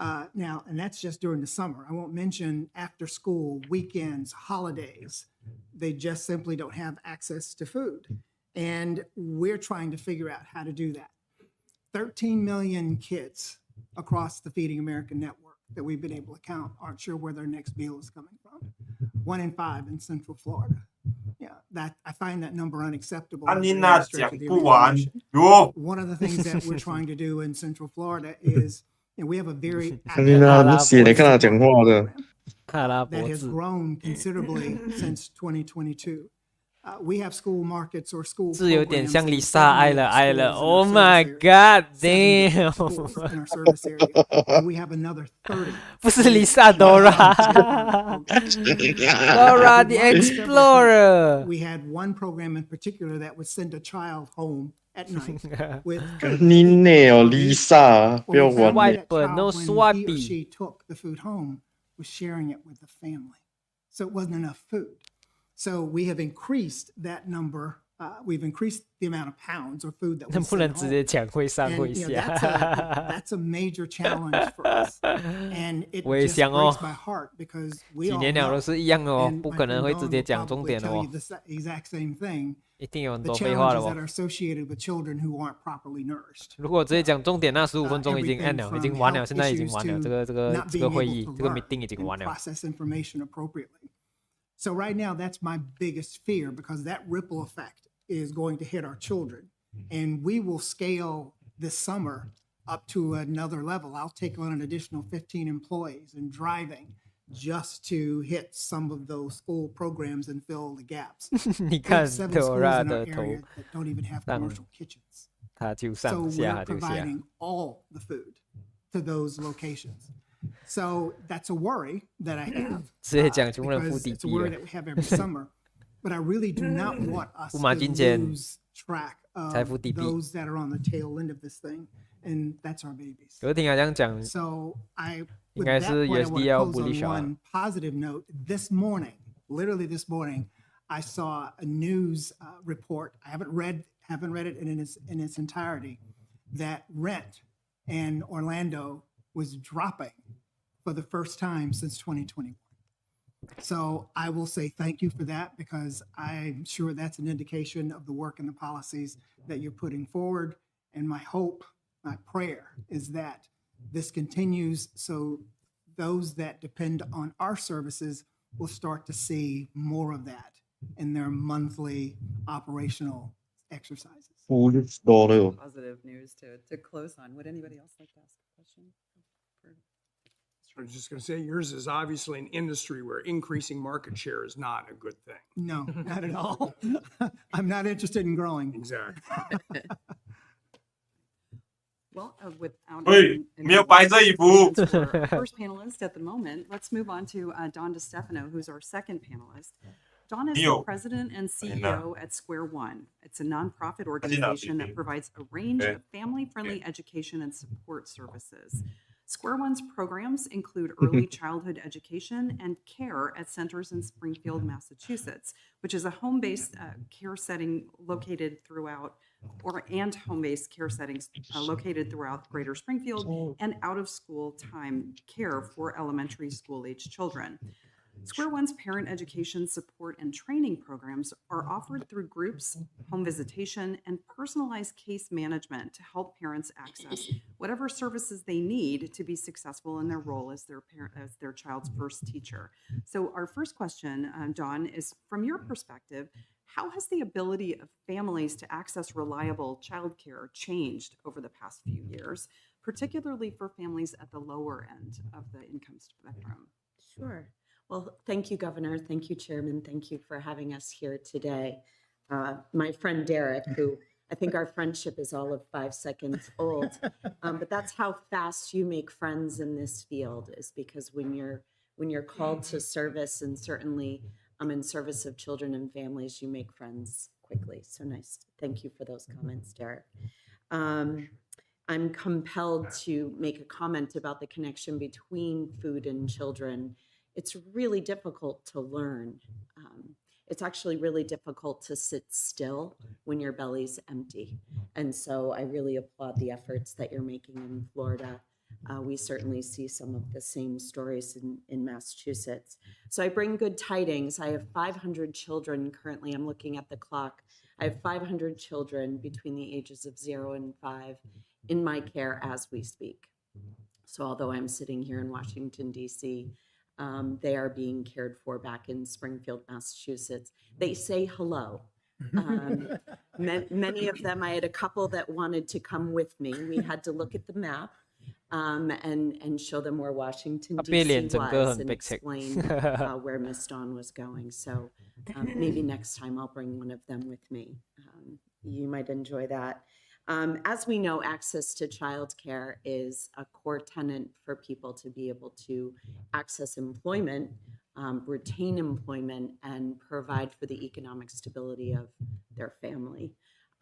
Now, and that's just during the summer. I won't mention after school, weekends, holidays. They just simply don't have access to food. And we're trying to figure out how to do that. 13 million kids across the Feeding America network that we've been able to count aren't sure where their next meal is coming from. 1 in 5 in Central Florida. That I find that number unacceptable. as an administrator of the organization. One of the things that we're trying to do in Central Florida is we have a very active program 卡拉 that 脖 has 子， grown considerably since 2022. We have school markets or school 这有点 programs 像 in Lisa 爱 78 了爱 schools 了 in our ，Oh service my area. God 70 schools damn！ in our service area. And we have another 30. 不是 Lisa Dora，Dora the Explorer。 We had one program in particular that would send a child home at night with 你内哦，Lisa，不要 Well, we 玩 found 外 that 本 child, no when he or swappy。 she took the food home, was sharing it with the family. So it wasn't enough food. So we have increased that number we've increased the amount of pounds or food that we 能不 send 能直接 home. 讲会上 And 会 you know, 下？ that's a major challenge for us. And it 我也 just 想哦 breaks my heart because we 几 all 年了 know, 都是一样的哦， and 不 my 可能 friend 会直 Dawn 接 will 讲重 probably 点的 tell 哦 you，the exact same thing. 一定有很 The 多废话的 challenges that 哦。 are associated with children who aren't properly nourished. 如果直接讲重点，那15分钟已经 everything end 了，已 from 经完了， health 现在已经 issues 完了， to 这 not 个 being 会 able 议 to 这个 learn meeting 已经 and 完了。 process information appropriately. So right now, that's my biggest fear because that ripple effect is going to hit our children. And we will scale this summer up to another level. I'll take on an additional 15 employees and driving just to hit some of those school programs and fill the gaps. 你 We 看 have 7 德 schools 拉 in 的 our 头， area that don't even have 上 commercial kitchens. 他就 So 上 we're 下就下。 providing all the food to those locations. So that's a worry that I have 直接讲就不能付 because 底 it's a 币 worry 了。 that we have every summer. But I really do not want us 不 to 买金钱 lose track 财 of 富底币。 those that are on the tail end of this thing, and that's our babies. 可是听他这样讲， So I, 应 with 该 that 是 point, I USD want 要 to close bullish on 啊。 one positive note. This morning, literally this morning, I saw a news report. I haven't read it in its entirety. That rent in Orlando was dropping for the first time since 2021. So I will say thank you for that because I'm sure that's an indication of the work and the policies that you're putting forward. And my hope, my prayer is that this continues so those that depend on our services will start to see more of that in their monthly operational exercises. $4 Positive news to close on. Would anybody else like to ask a question? I was just going to say, yours is obviously an industry where increasing market share is not a good thing. No, not at all. I'm not interested in growing. Exactly. Well, without 喂， any 没有白这一幅。 questions for our first panelist at the moment, let's move on to Dawn DeStefano, who's our second panelist. Dawn is the Neo. president and Ayun CEO at Square One. It's a nonprofit organization that provides a range Okay. of family-friendly education and support services. Square One's programs include early childhood education and care at centers in Springfield, Massachusetts, which is a home-based care setting located throughout, and home-based care settings located throughout Greater Springfield, and out-of-school time care for elementary school-age children. Square One's parent education support and training programs are offered through groups, home visitation, and personalized case management to help parents access whatever services they need to be successful in their role as their child's first teacher. So our first question, Dawn, is from your perspective, how has the ability of families to access reliable childcare changed over the past few years, particularly for families at the lower end of the income spectrum? Sure. Well, thank you, Governor. Thank you, Chairman. Thank you for having us here today. My friend Derek, who I think our friendship is all of 5 seconds old, but that's how fast you make friends in this field, is because when you're called to service, and certainly in service of children and families, you make friends quickly. So nice. Thank you for those comments, Derek. I'm compelled to make a comment about the connection between food and children. It's really difficult to learn. It's actually really difficult to sit still when your belly's empty. And so I really applaud the efforts that you're making in Florida. We certainly see some of the same stories in Massachusetts. So I bring good tidings. I have 500 children currently. I'm looking at the clock. I have 500 children between the ages of 0 and 5 in my care as we speak. So although I'm sitting here in Washington, D.C., they are being cared for back in Springfield, Massachusetts. They say hello. Many of them, I had a couple that wanted to come with me. We had to look at the map and show them where Washington, D.C. was and explain where Miss Dawn was going. So maybe next time I'll bring one of them with me. You might enjoy that. As we know, access to childcare is a core tenet for people to be able to access employment, retain employment, and provide for the economic stability of their family.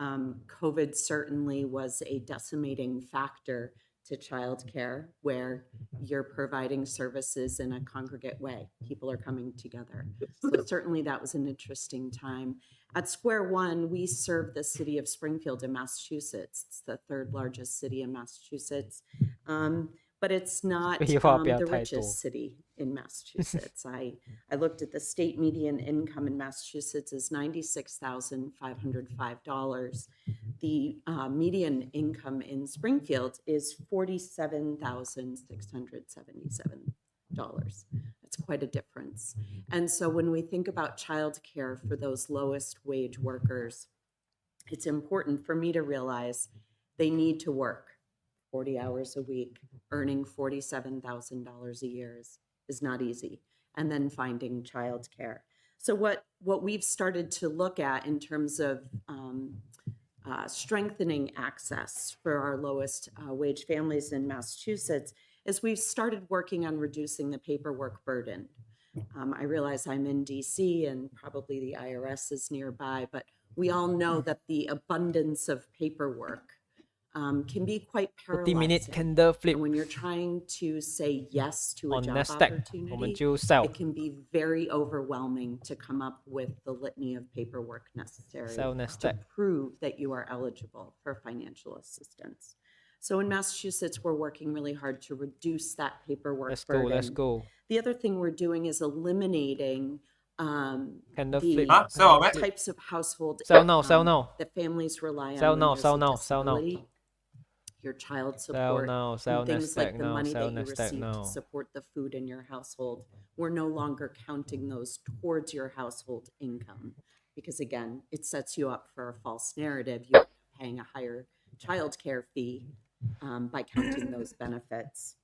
COVID certainly was a decimating factor to childcare where you're providing services in a congregate way. People are coming together. So certainly that was an interesting time. At Square One, we serve the city of Springfield in Massachusetts. It's the third largest city in Massachusetts. But it's not the richest city in Massachusetts. I looked at the state median income in Massachusetts is $96,505. The median income in Springfield is $47,677. That's quite a difference. And so when we think about childcare for those lowest wage workers, it's important for me to realize they need to work 40 hours a week. Earning $47,000 a year is not easy. And then finding childcare. So what we've started to look at in terms of strengthening access for our lowest wage families in Massachusetts is we've started working on reducing the paperwork burden. I realize I'm in DC and probably the IRS is nearby, but we all know that the abundance of paperwork can be quite 30-minute paralyzing. candle flip And when you're trying to say yes to a on job NASDAQ，我们 opportunity, 就 sell it can be very overwhelming to come up with the litany of paperwork necessary sell to NASDAQ。 prove that you are eligible for financial assistance. So in Massachusetts, we're working really hard to reduce that paperwork Let's go, burden. let's go. The other thing we're doing is eliminating Candle the flip. sell man. types of household Sell now, sell income now. that families rely on Sell when now, there's sell a now, sell now. disability. Your child Sell support, now, and sell things like NASDAQ the now, money sell that you NASDAQ receive now. to support the food in your household. We're no longer counting those towards your household income because, again, it sets you up for a false narrative. You're paying a higher child care fee by counting those benefits.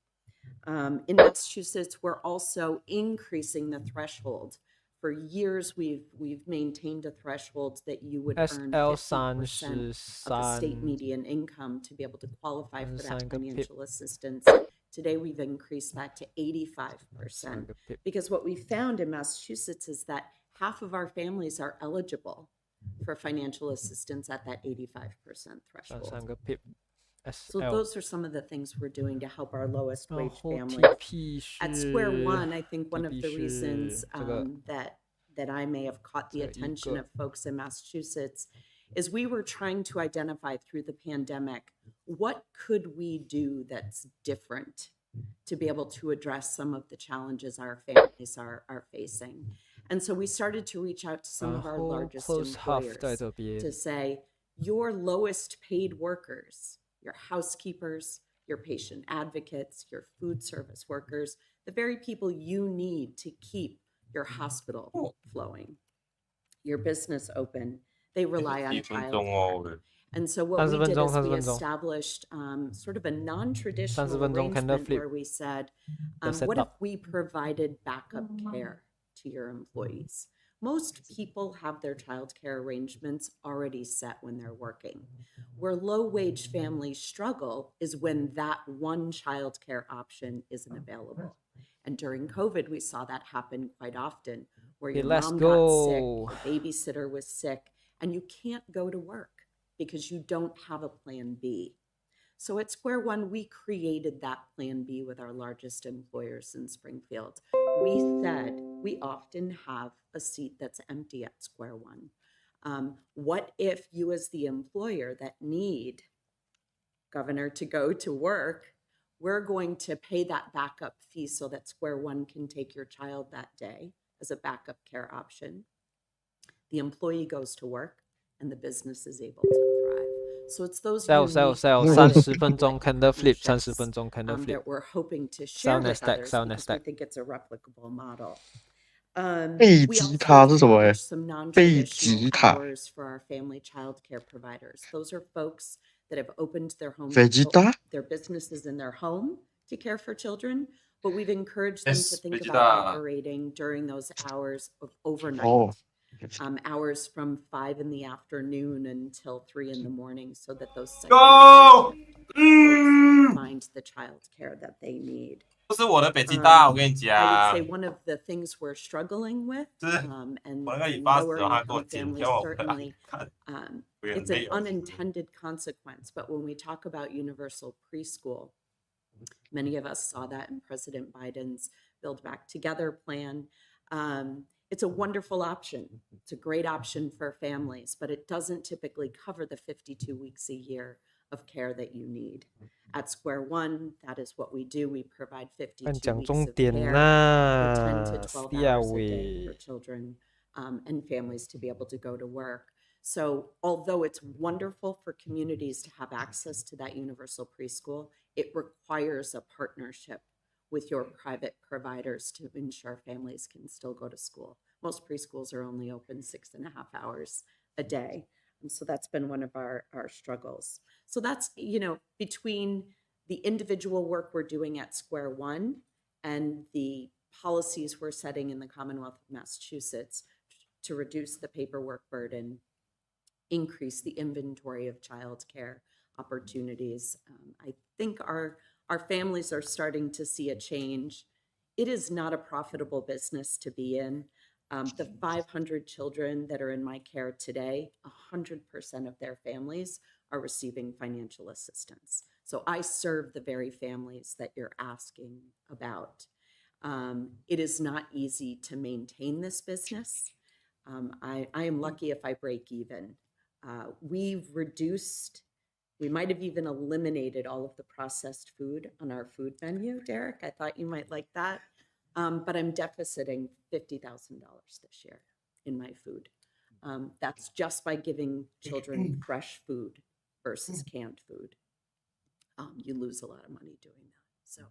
In Massachusetts, we're also increasing the threshold. For years, we've maintained a threshold that you would earn 50% of the state median income to be able to qualify for that financial assistance. Today, we've increased that to 85%. Because what we found in Massachusetts is that half of our families are eligible for financial assistance at that 85% threshold. So those are some of the things we're doing to help our lowest wage families. At Square One, I think one of the reasons that I may have caught the attention of folks in Massachusetts is we were trying to identify through the pandemic, what could we do that's different to be able to address some of the challenges our families are facing. And so we started to reach out to some of our largest employers to say, your lowest paid workers, your housekeepers, your patient advocates, your food service workers, the very people you need to keep your hospital flowing, your business open, they rely on childcare. And so what we did is we established sort of a non-traditional arrangement where we said, what if we provided backup care to your employees? Most people have their childcare arrangements already set when they're working. Where low-wage families struggle is when that one childcare option isn't available. And during COVID, we saw that happen quite often, where your mom got sick, the babysitter was sick, and you can't go to work because you don't have a plan B. So at Square One, we created that plan B with our largest employers in Springfield. We said we often have a seat that's empty at Square One. What if you as the employer that need governor to go to work, we're going to pay that backup fee so that Square One can take your child that day as a backup care option. The employee goes to work and the business is able to thrive. So it's those sell 30分钟 candle flip 30分钟 candle flip that we're hoping to share with others because we think it's a replicable model. 背吉他是什么？ some 背 non-traditional 吉他 hours for our family childcare providers. Those are folks that have opened their homes, Vegeta? their businesses in their home to care for children, but we've encouraged them to think Vegeta. about operating during those hours of overnight. Oh. Hours from 5 in the afternoon until 3 in the morning so that those Go! find the childcare that they need. 不是我的北极大，我跟你 I would 讲 say。one of the things we're struggling with, 是 and 我那个尾巴 lower 死了，他给我 income 剪 families 掉，我不 certainly, 看。 it's an an unintended consequence. But when we talk about universal preschool, Many of us saw that in President Biden's Build Back Together plan. It's a wonderful option. It's a great option for families, but it doesn't typically cover the 52 weeks a year of care that you need. At Square One, that is what we do. We provide 52 讲 weeks 重 of 点 care for 10 啦 to 12 ，Sia hours a day for 喂， children and families to be able to go to work. So although it's wonderful for communities to have access to that universal preschool, it requires a partnership with your private providers to ensure families can still go to school. Most preschools are only open 6.5 hours a day. And so that's been one of our struggles. So that's, between the individual work we're doing at Square One and the policies we're setting in the Commonwealth of Massachusetts to reduce the paperwork burden, increase the inventory of childcare opportunities. I think our families are starting to see a change. It is not a profitable business to be in. The 500 children that are in my care today, 100% of their families are receiving financial assistance. So I serve the very families that you're asking about. It is not easy to maintain this business. I am lucky if I break even. We might have even eliminated all of the processed food on our food menu, Derek. I thought you might like that. But I'm deficiting $50,000 this year in my food. That's just by giving children fresh food versus canned food. You lose a lot of money doing that. So.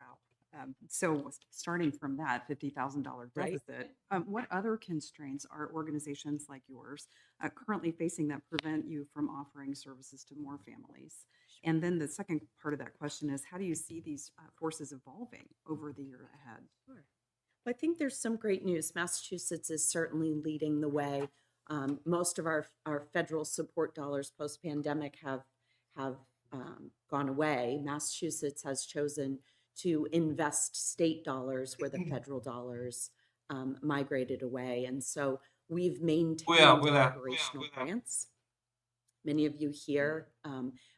Wow. So starting from that $50,000 Right. deficit, what other constraints are organizations like yours currently facing that prevent you from offering services to more families? And then the second part of that question is, how do you see these forces evolving over the year ahead? Sure. I think there's some great news. Massachusetts is certainly leading the way. Most of our federal support dollars post-pandemic have gone away. Massachusetts has chosen to invest state dollars where the federal dollars migrated away. And so we've maintained operational grants. Many of you here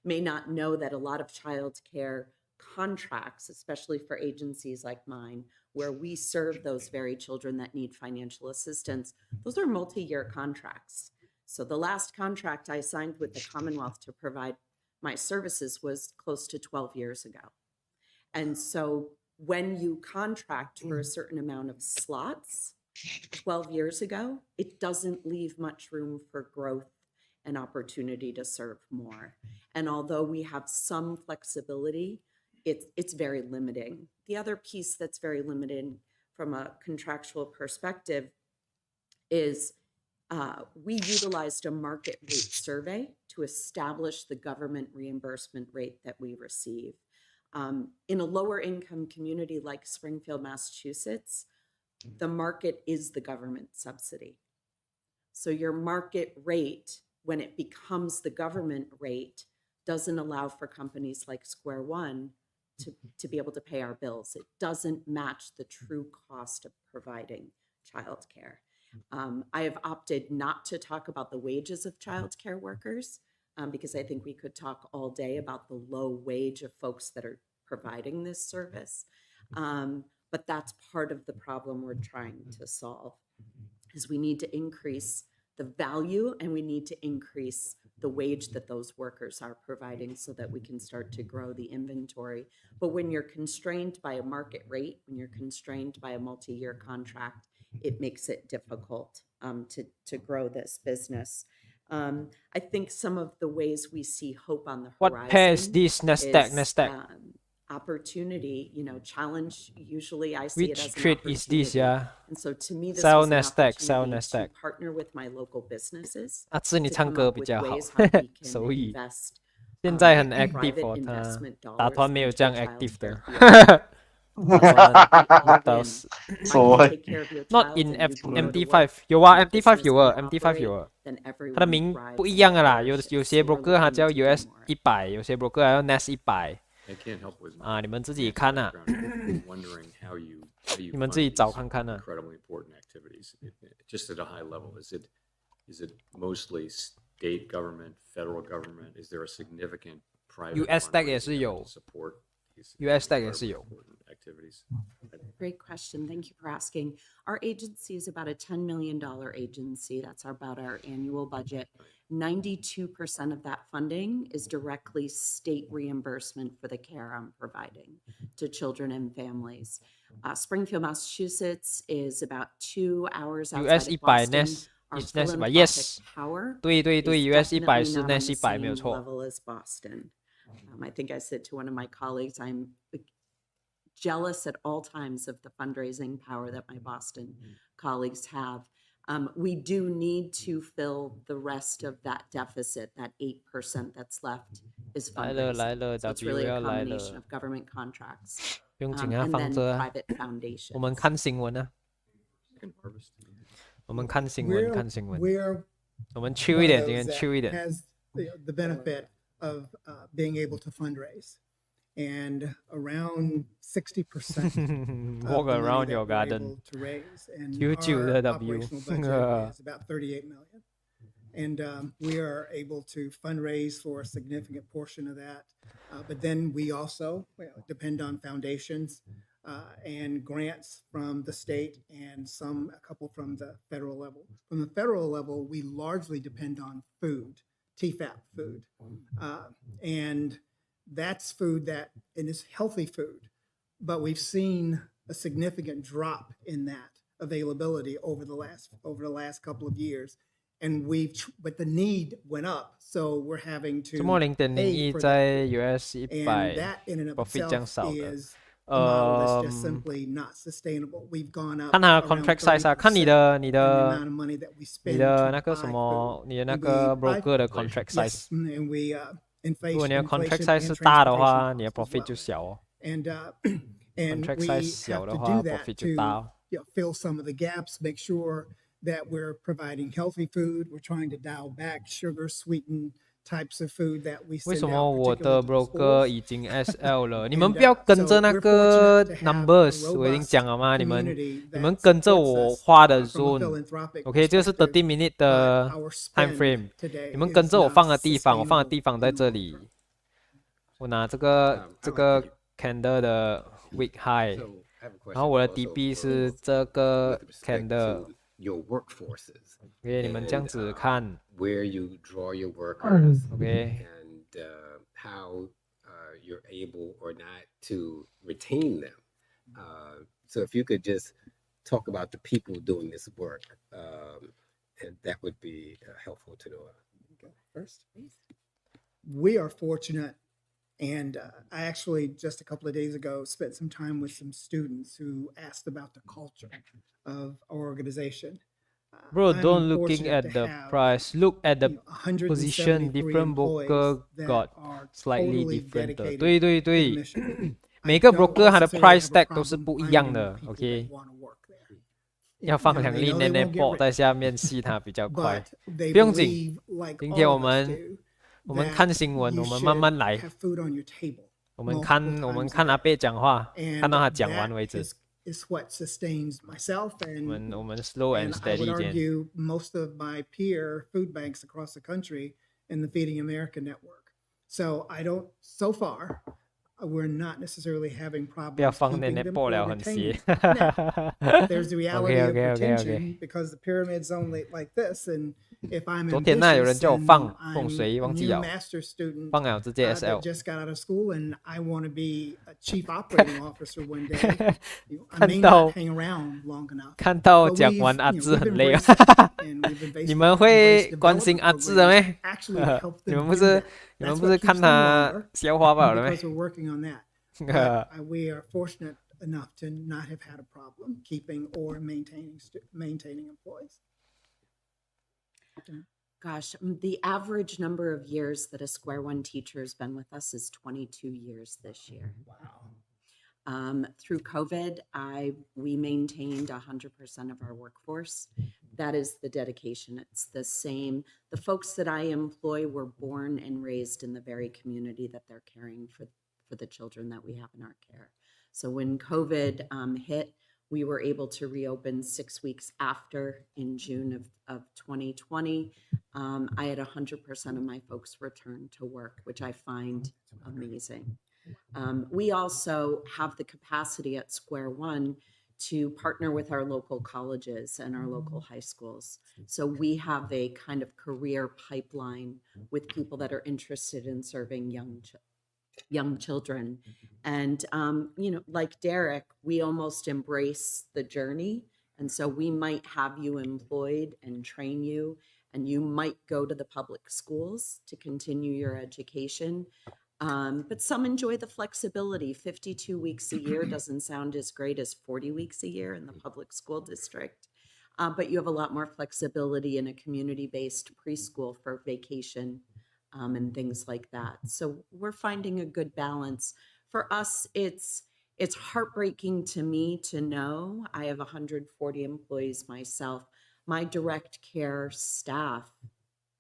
may not know that a lot of child care contracts, especially for agencies like mine, where we serve those very children that need financial assistance, those are multi-year contracts. So the last contract I signed with the Commonwealth to provide my services was close to 12 years ago. And so when you contract for a certain amount of slots 12 years ago, it doesn't leave much room for growth and opportunity to serve more. And although we have some flexibility, it's very limiting. The other piece that's very limiting from a contractual perspective is we utilized a market rate survey to establish the government reimbursement rate that we receive. In a lower income community like Springfield, Massachusetts, the market is the government subsidy. So your market rate, when it becomes the government rate, doesn't allow for companies like Square One to be able to pay our bills. It doesn't match the true cost of providing childcare. I have opted not to talk about the wages of childcare workers because I think we could talk all day about the low wage of folks that are providing this service. But that's part of the problem we're trying to solve, is we need to increase the value and we need to increase the wage that those workers are providing so that we can start to grow the inventory. But when you're constrained by a market rate, when you're constrained by a multi-year contract, it makes it difficult to grow this business. I think some of the ways we see hope on the horizon. What pair is this? NASDAQ. Opportunity, challenge. Usually I see it as Which an trade is this? opportunity. Yeah. And so to me, this Sell was an NASDAQ, sell opportunity NASDAQ. to partner with my local businesses 阿志，你 to 唱 come 歌 up 比 with 较好， ways how we can 所以 invest 现在很 private active 哦，他 investment 打 dollars 团没有 into 这样 the active childcare 的 field. 那倒 Win. 是 I 所 can 谓 take care of your Not child in and you can go to MD5work. 有啊 And MD5 business 有啊 can MD5 operate, 有啊， then 它的 everyone 名 thrives 不一 and 样的啦，有 flourishes. 有些 So we're broker 它 looking 叫 to do US more. 100，有些 broker 还要 NAS 100， I can't help with 啊，你们自己 Nancy's 看啊， background. I'm wondering how you 你们 fund 自己找 these 看看啊。 incredibly important activities. Just at a high level, is it mostly state government, federal government? Is there a significant private USDAQ 也 fundraising 是 effort 有 to support these USDAQ 也 incredibly 是有 important activities. Great question. Thank you for asking. Our agency is about a $10 million agency. That's about our annual budget. 92% of that funding is directly state reimbursement for the care I'm providing to children and families. Springfield, Massachusetts is about 2 hours US outside of 100 Boston. NAS Our is NAS 100 philanthropic yes power 对对对 is US 100 definitely 是 not on the NAS 100没有 same 错 level as Boston. I think I said to one of my colleagues, I'm jealous at all times of the fundraising power that my Boston colleagues have. We do need to fill the rest of that deficit, that 8% that's left is 来了来 fundraising. 了 So it's W really a 要来 combination 了 of government contracts 不用紧啊 and 放 then 着啊 private foundations. 我们看新闻啊 Can harvest. 我们看新闻 We're 看新闻 we're 我们 chill one 一 of 点今天 those that chill 一点 has the benefit of being able to fundraise, and around 60% walk around your garden to raise, and 99的 our W operational budget is about 38 million. And we are able to fundraise for a significant portion of that. But then we also depend on foundations and grants from the state and a couple from the federal level. From the federal level, we largely depend on food, TFAP food. And that's food and it's healthy food. But we've seen a significant drop in that availability over the last couple of years. And but the need went up, so we're having to 周末 0.01 for 在 that. US And 100 that in and of profit 这样 itself 少的 is a model that's just 嗯 simply not sustainable. We've gone up 看它的 around contract size 啊，看你 30% 的 in the amount of money that we 你 spend 的 to 那个什 buy 么 food. 你的那 And 个 we- broker 的 contract Yes, size， and we 如果你的 inflation contract and size 是大的 transportation 话，你的 costs as profit well. 就小哦。 And and contract we size have 小的 to 话 do that ，profit to 就大哦。 fill some of the gaps, make sure that we're providing healthy food. We're trying to dial back sugar sweetened types of food that we 为 send 什么 out, 我 particularly 的 to the broker schools. 已经 SL 了？你们 And 不要跟着 so 那 we're 个 fortunate to have a numbers，我已经 robust 讲了吗？你们 community 跟着 that 我 supports us 画的 from a zone。 philanthropic OK， 这个是 perspective. 30 minute But 的 our time spend frame。 today 你们 is 跟着我 not 放的地方，我放的 sustainable 地方在 in the 这 long 里 term.。我拿这 I 个 like the- candle 的 week high， So I have a question 然后我的 also DB for- 是这个 with respect candle。 to your workforces. OK， 你们这样 and, 子看 where you draw your workers，OK， and how you're able or not to retain them. So if you could just talk about the people doing this work, and that would be helpful to know. Go first. We are fortunate, and I actually just a couple of days ago spent some time with some students who asked about the culture of our organization. Bro, I'm don't looking fortunate at to the have, price. Look at the 173 position. Different employees broker that got are slightly totally different 的。 dedicated 对对 to the 对， mission. 每个 I don't broker 它的 necessarily price have a tag 都是 problem 不一样 finding 的 people ，OK。 that wanna work there. 要放 Now, 两 they 粒 know 奶 they 奶 won't get 爆 rich, 在下面吸它比较快 but。they 不用紧 believe, like 今 all 天我 of us 们 do, 我们 that 看新闻， you 我们慢 should 慢来。 have food on your table 我们 multiple 看我们 times 看 a 阿 day. 贝讲话， And 看到他讲 that 完为止。 is what sustains myself 我们 and slow and I steady would 一点。 argue most of my peer food banks across the country in the Feeding America network. So so far, we're not necessarily having 不要 problems 放奶 keeping 奶 them 爆 or 了，很邪 retaining them. Now, there's the reality of OK retention because the pyramid's only like this. And if I'm 昨天有人 ambitious 叫我 and 放 I'm 风水， a 忘记 new 了， master student 放了直接 that SL。 just got out of school and I want to be a chief operating officer one day, I may 看到 not hang around long enough. 看到 But 讲 we've, 完阿 you know, 志 we've 很累啊 embraced it, and we've embraced 你们会 embraced 关心 development 阿志的 programs 咩？ actually to help 你 them 们不 do 是 that. 你们 That's 不是 what 看 keeps them 他 longer 消化罢了咩 because we're working on that. But we are fortunate enough to not have had a problem keeping or maintaining employees. Gosh, the average number of years that a Square One teacher has been with us is 22 years this year. Wow. Through COVID, we maintained 100% of our workforce. That is the dedication. It's the same. The folks that I employ were born and raised in the very community that they're caring for the children that we have in our care. So when COVID hit, We were able to reopen 6 weeks after in June of 2020. I had 100% of my folks return to work, which I find amazing. We also have the capacity at Square One to partner with our local colleges and our local high schools. So we have a kind of career pipeline with people that are interested in serving young children. And, like Derek, we almost embrace the journey. And so we might have you employed and train you, and you might go to the public schools to continue your education. But some enjoy the flexibility. 52 weeks a year doesn't sound as great as 40 weeks a year in the public school district. But you have a lot more flexibility in a community-based preschool for vacation and things like that. So we're finding a good balance. For us, it's heartbreaking to me to know I have 140 employees myself. My direct care staff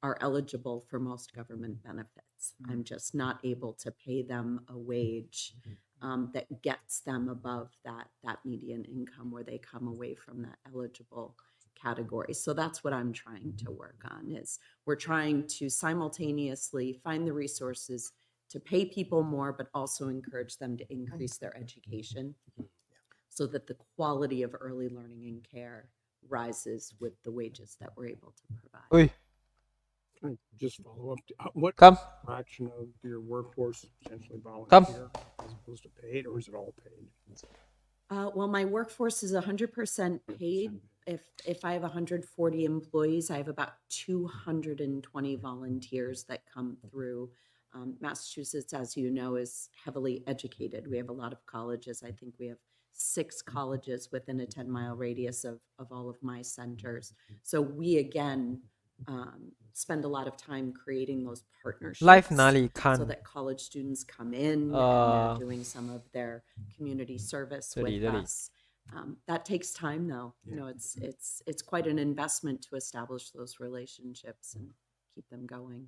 are eligible for most government benefits. I'm just not able to pay them a wage that gets them above that median income where they come away from that eligible category. So that's what I'm trying to work on is we're trying to simultaneously find the resources to pay people more, but also encourage them to increase their education so that the quality of early learning and care rises with the wages that we're able to provide. Ui, Can I just follow up? What come. fraction of your workforce is potentially volunteer as opposed to paid, or is it all paid? Well, my workforce is 100% paid. If I have 140 employees, I have about 220 volunteers that come through. Massachusetts, as you know, is heavily educated. We have a lot of colleges. I think we have 6 colleges within a 10-mile radius of all of my centers. So we, again, spend a lot of time creating those partnerships Live 哪里 so 看？ that college students come in and they're doing some of their community service 这里 with 这里。 us. That takes time, though. You know, it's quite an investment to establish those relationships and keep them going.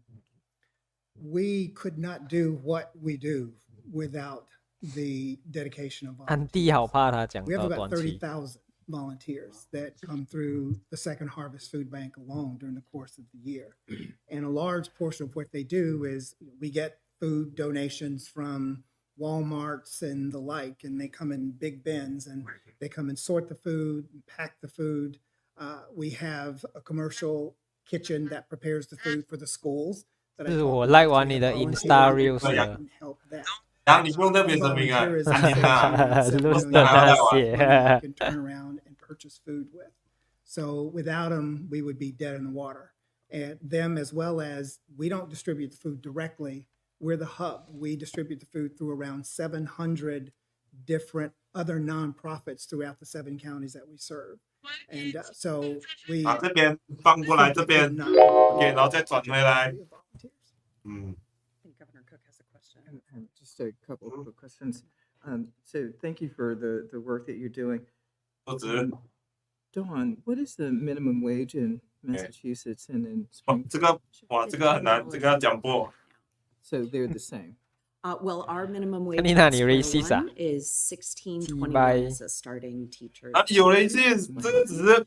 We could not do what we do without the dedication of 安 volunteers. 迪好怕他讲 We have 到 about 短期。 30,000 volunteers that come through the Second Harvest Food Bank alone during the course of the year. And a large portion of what they do is we get food donations from Walmarts and the like, and they come in big bins and they come and sort the food, and pack the food. We have a commercial kitchen that prepares the food for the schools. 这是我 like 完你的 Insta Reels 了。然后你不用特别声明啊，安妮娜， Lust 那些。 can turn around and purchase food with. So without them, we would be dead in the water. And them, as well as we don't distribute the food directly. We're the hub. We distribute the food through around 700 different other nonprofits throughout the 7 counties that we serve. And so we 把这边放过来这边 ，OK， 然后再转回来。嗯。 I think Governor Cook has a question. And just a couple of quick questions. So thank you for the work that you're doing. 不止 Dawn, what is the minimum wage in Massachusetts and in 哦， Springfield? 这个哇，这个很难，这个要讲过。 So they're the same. Well, our minimum wage 看你哪 at 里 Square racist 啊？ One is 16.21 Bye. as a starting teacher. 啊，有了一些，这个只是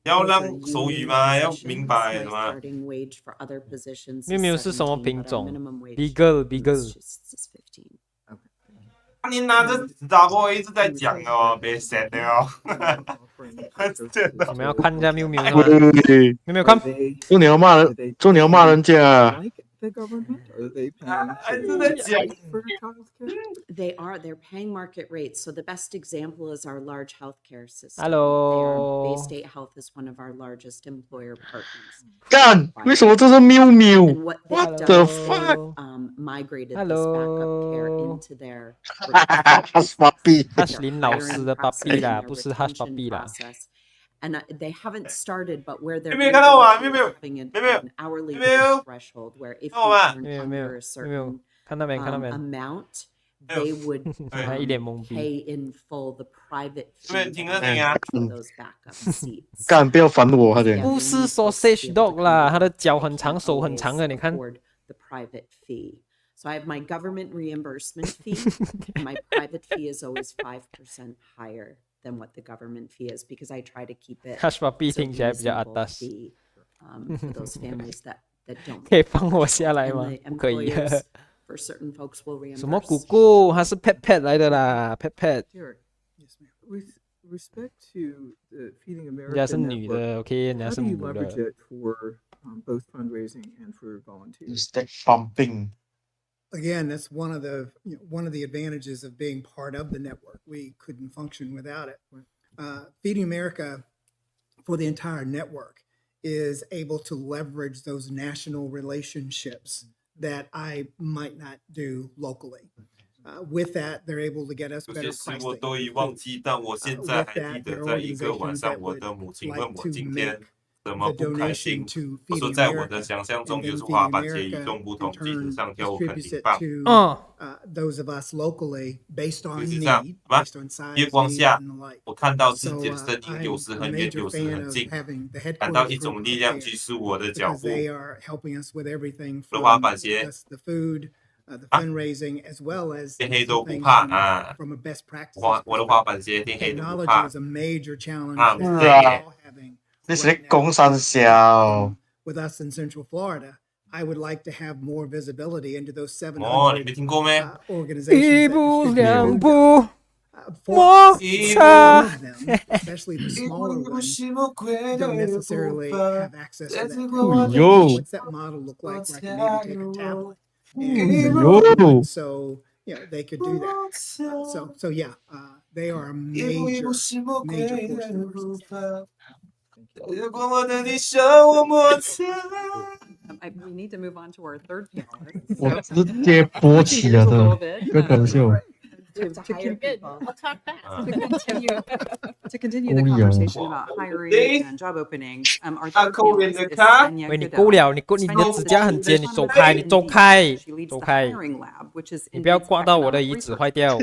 要让手语嘛，要明白的嘛。 Starting wage for other positions 喵喵是什么 is 品 17, but our 种 minimum wage ？Beagle is Beagle。 just 15. 安妮娜这打波一直在讲哦，别闲的哦。 我们要看一下喵喵是吗？喂，喵喵看。 这你要骂人，这你要骂人家啊！ Like the government? Or are they paying 还是在讲。 for childcare? They're paying market rates. So the best example is our large healthcare system. Hello. Bay State Health is one of our largest employer partners. 干，为什么这是喵喵 And what they've ？What done the is fuck？ migrated this Hello. backup care into their 哈斯巴比， Hush 林老师的 hiring puppy 啦， process, 不是 their Hush retention puppy 啦。 process. And they haven't started, but where they're 有没有看到啊？ able 没有 to having an 没有 hourly 没有 threshold where if you 看到吗？ earn 没有没有 under a 没有 certain 看到没？看到没？ amount, 没有 they would 他一脸懵逼。 pay in full the private 这边 fee 听得听啊？ for those backup seats. 干，不要烦我，快点。 不是 sausage dog 啦，它的脚很长，手很长的，你看。 afford the private fee. So I have my government reimbursement fee, and my private fee is always 5% higher what the government fee is, because I try to keep it Hush puppy so 听起来比较 reasonable atas。 fee for those families that don't 可以 meet the 放我 threshold. 下来 And 吗？ the 不可以。 employers, for certain folks, will 什么 reimburse. 姑姑？它是 pet 来的啦，pet。 Derek, yes, ma'am. With respect to the Feeding 人家 America 是女 network, 的，OK，人家 how 是 do you 母 leverage 的。 it for both fundraising and for volunteers? Stack pumping. Again, that's one of the advantages of being part of the network. We couldn't function without it. Feeding America for the entire network is able to leverage those national relationships that I might not do locally. With that, they're able to get us 有 better 些事 pricing. 我都已忘记，但我现在还记得，在一个晚上，我的母亲问我今天怎么不开心。我说，在我的想象中，就是滑板鞋与众不同，即使上跳舞肯定棒。 those of us locally based on 就是 这样， need, 好吧 based on size, 月光 need, 下 and the like. 我看到自 So 己的身影 I'm 有时 a 很远， major 有时 fan 很 of 近， having the 感到 headquarters 一种 group 力 up 量 there 拘束我的脚 because 步。 they are helping us with everything 我的滑 from 板鞋 the food, the fundraising, as well as 天黑 some 都不 things 怕啊！ from a best practices 我的滑 perspective. 板鞋天黑都不 Technology 怕 is a major challenge 啊！ that 是 we're 耶， all having 这是 right now. 工商小。 With us in Central Florida, I would like to have more visibility into those 哦，你 700没听过没？ organizations 一 that 步 distribute 两 food. 步 For 摩 us, 擦 some。 of them, especially the smaller ones, don't necessarily have access to that technology. Yo. What's that model look like where I can maybe take a tablet and Yo. send it, so they could do that. So yeah, they are a major force in our success. 月光我的你向我摩擦。 We need to move on to our third panelist. 我 So, 直接勃起了 a little 的， bit, 不要搞笑。 to hire keep- people. I'll talk fast. to continue the Oh, yeah. conversation about hiring and job openings, our third Cool in panelist the is car. Svenja 喂，你 Goodell. 够了，你的指甲很尖，你走开，你走开， She leads 走 the 开， hiring lab, which is 你不要 Indeed's 刮到我的 economic 椅子 research 坏掉。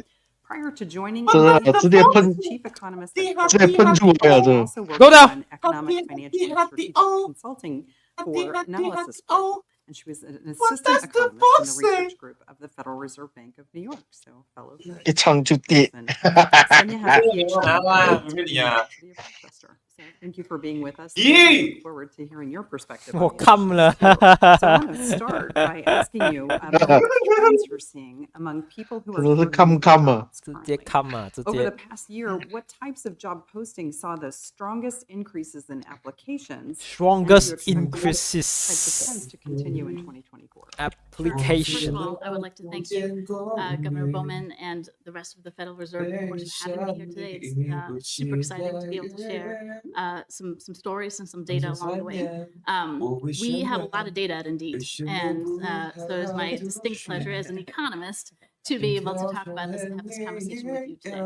Prior to joining 真的 Indeed, 直接 she 喷 was chief economist at 直接喷出来了，这 also worked Go down. on economic, financial, and strategic consulting for Analysis Group. And she was an assistant economist in the research group of the Federal Reserve Bank of New York. So, fellow 一唱就跌。 Svenja has a PhD 啊， from 不 the 是你啊！ University of Rochester. So, thank you for being with us. Yee! I look forward to hearing your perspective. on 我 the 看了。 initiative. So, I want to start by asking you about what trends you're seeing among people who are 真的是 searching 看 for 看嘛。 jobs 直接 currently. 看嘛，直 Over the 接 past year, what types of job postings saw the strongest increases in applications? strongest And do you expect these types of increases trends to continue in 2024? First of application. all, I would like to thank you, Governor Bowman, and the rest of the Federal Reserve, of course, for having me here today. It's super exciting to be able to share some stories and some data along the way. We have a lot of data at Indeed, and so it is my distinct pleasure as an economist to be able to talk about this and have this conversation with you today.